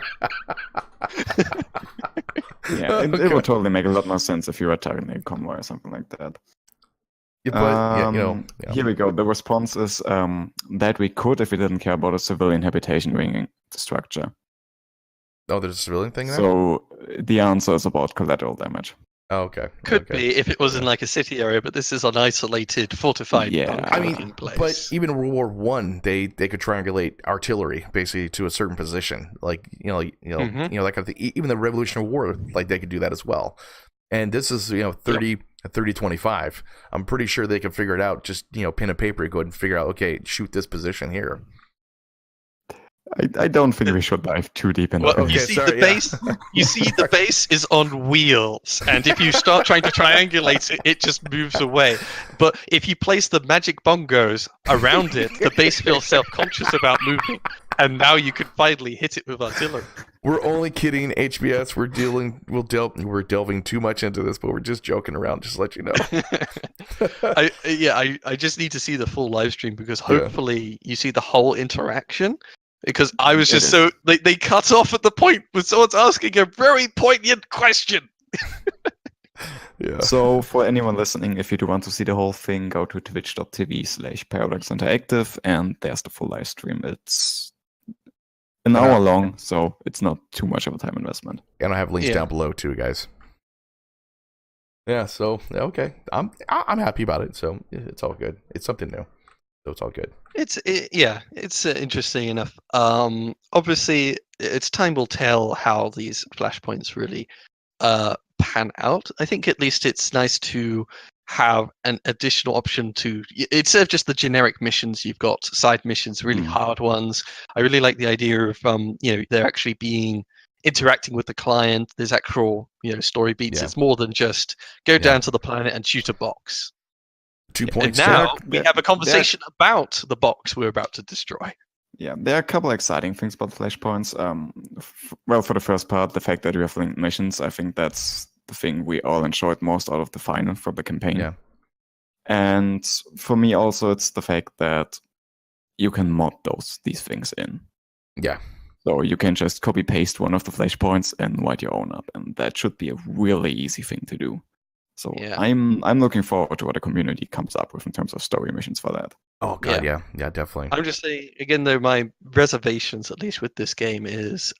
S1: It would totally make a lot more sense if you were targeting a convoy or something like that. Here we go. The response is that we could if we didn't care about a civilian habitation ringing the structure.
S3: Oh, there's a civilian thing there?
S1: So the answer is about collateral damage.
S3: Oh, okay.
S2: Could be if it was in like a city area, but this is an isolated, fortified place.
S3: But even in World War One, they could triangulate artillery basically to a certain position. Like that kind of thing. Even the Revolutionary War, like they could do that as well. And this is 30-25. I'm pretty sure they can figure it out. Just pen and paper, go ahead and figure out. Okay, shoot this position here.
S1: I don't think we should dive too deep into it.
S2: You see the base is on wheels, and if you start trying to triangulate it, it just moves away. But if you place the magic bongos around it, the base feels self-conscious about moving, and now you can finally hit it with artillery.
S3: We're only kidding, HBS. We're delving too much into this, but we're just joking around. Just to let you know.
S2: I just need to see the full live stream, because hopefully you see the whole interaction. Because I was just they cut off at the point when someone's asking a very poignant question.
S1: So for anyone listening, if you do want to see the whole thing, go to twitch.tv/Paradox Interactive, and there's the full live stream. It's an hour long, so it's not too much of a time investment.
S3: And I have links down below too, guys. Yeah, so okay. I'm happy about it, so it's all good. It's something new. So it's all good.
S2: It's interesting enough. Obviously, time will tell how these flashpoints really pan out. I think at least it's nice to have an additional option to, instead of just the generic missions, you've got side missions, really hard ones. I really like the idea of they're actually interacting with the client. There's actual story beats. It's more than just go down to the planet and shoot a box.
S3: 2 points.
S2: And now we have a conversation about the box we're about to destroy.
S1: Yeah, there are a couple exciting things about flashpoints. For the first part, the fact that we have linked missions, I think that's the thing we all enjoyed most out of the final from the campaign.
S3: Yeah.
S1: And for me also, it's the fact that you can mod these things in.
S3: Yeah.
S1: So you can just copy paste one of the flashpoints and write your own up, and that should be a really easy thing to do. So I'm looking forward to what the community comes up with in terms of story missions for that.
S3: Oh god, yeah, definitely.
S2: I'm just saying again, though, my reservations, at least with this game, is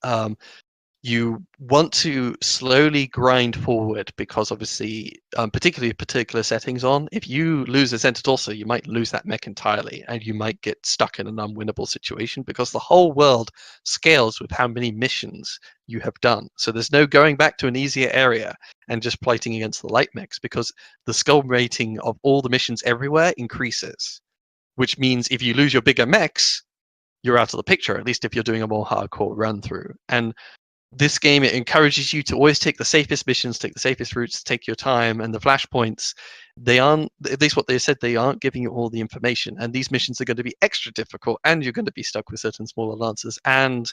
S2: you want to slowly grind forward, because obviously, particularly particular settings on, if you lose a center torso, you might lose that mech entirely, and you might get stuck in an unwinnable situation, because the whole world scales with how many missions you have done. So there's no going back to an easier area and just fighting against the light mechs, because the skull rating of all the missions everywhere increases, which means if you lose your bigger mechs, you're out of the picture, at least if you're doing a more hardcore run through. And this game, it encourages you to always take the safest missions, take the safest routes, take your time. And the flashpoints, they aren't, at least what they said, they aren't giving you all the information. And these missions are going to be extra difficult, and you're going to be stuck with certain smaller lancers. And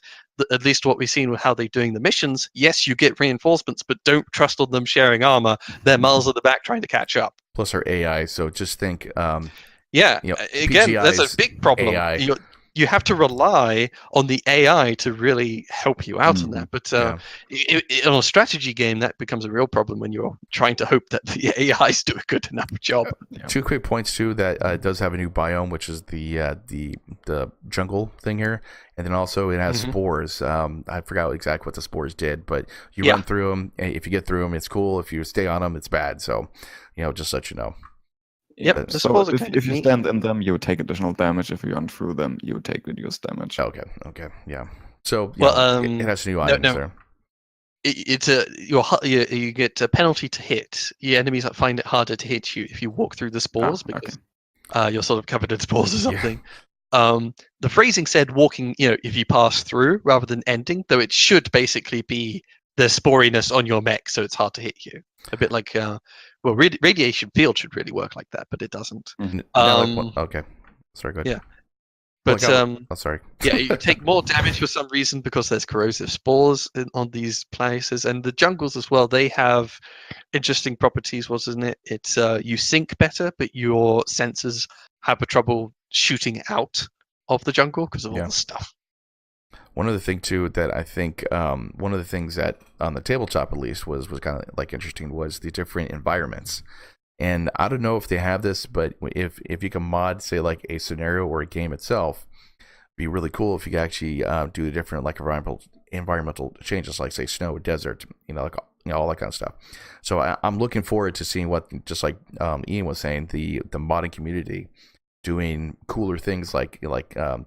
S2: at least what we've seen with how they're doing the missions, yes, you get reinforcements, but don't trust on them sharing armor. They're miles at the back trying to catch up.
S3: Plus our AI, so just think...
S2: again, that's a big problem. AI. You have to rely on the AI to really help you out on that. But in a strategy game, that becomes a real problem when you're trying to hope that the AIs do a good enough job.
S3: Yeah. 2 quick points too, that it does have a new biome, which is the jungle thing here, and then also it has spores. I forgot exactly what the spores did, but you run through them. And if you get through them, it's cool. If you stay on them, it's bad. So just so you know.
S2: Yep.
S1: So if you stand in them, you take additional damage. If you run through them, you take reduced damage.
S3: Okay, yeah. So it has new items there.
S2: You get a penalty to hit. Your enemies find it harder to hit you if you walk through the spores. you're sort of covered in spores or something. The phrasing said walking, if you pass through rather than ending, though it should basically be the sporiness on your mech, so it's hard to hit you. A bit like, radiation field should really work like that, but it doesn't.
S3: Okay. Sorry, go ahead.
S2: Yeah. But
S3: sorry.
S2: Yeah, you take more damage for some reason because there's corrosive spores on these places, and the jungles as well. They have interesting properties, wasn't it? It's you sink better, but your sensors have a trouble shooting out of the jungle because of all the stuff.
S3: One other thing too that I think one of the things that on the tabletop at least was kind of like interesting was the different environments. And I don't know if they have this, but if you can mod, say, like a scenario or a game itself, it'd be really cool if you could actually do the different like environmental changes, like say snow, desert, all that kind of stuff. So I'm looking forward to seeing what, just like Ian was saying, the modding community doing cooler things like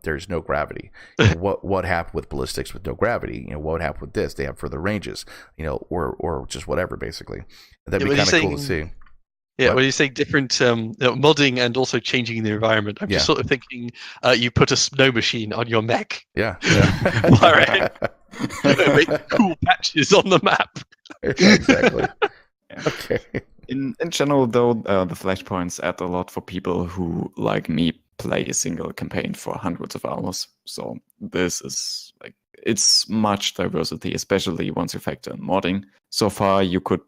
S3: there's no gravity. What happened with ballistics with no gravity? What happened with this? They have further ranges, or just whatever basically. That'd be kind of cool to see.
S2: Yeah, when you say different modding and also changing the environment, I'm just sort of thinking you put a snow machine on your mech.
S3: Yeah.
S2: Make cool patches on the map.
S3: Exactly. Okay.
S1: In general, though, the flashpoints add a lot for people who, like me, play a single campaign for hundreds of hours. So this is it's much diversity, especially once you factor in modding. So far, you could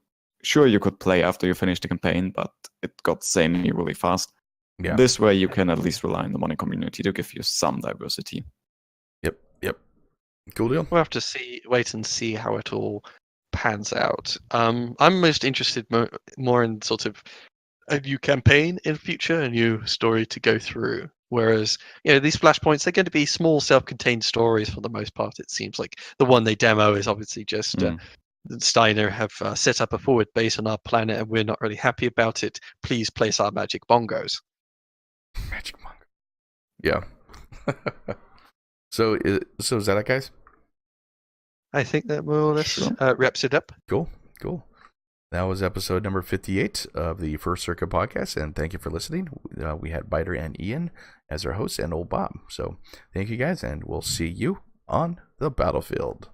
S1: play after you finish the campaign, but it got samey really fast.
S3: Yeah.
S1: This way, you can at least rely on the modding community to give you some diversity.
S3: Yep. Cool deal.
S2: We'll have to wait and see how it all pans out. I'm most interested more in sort of a new campaign in future, a new story to go through. Whereas, these flashpoints, they're going to be small, self-contained stories for the most part. It seems like the one they demo is obviously just Steiner have set up a forward base on our planet, and we're not really happy about it. Please place our magic bongos.
S3: Magic bongo. Yeah. So is that it, guys?
S2: I think that more or less wraps it up.
S3: Cool. That was episode number 58 of the First Circuit podcast, and thank you for listening. We had Biter and Ian as our hosts, and Old Bob. So thank you guys, and we'll see you on the battlefield.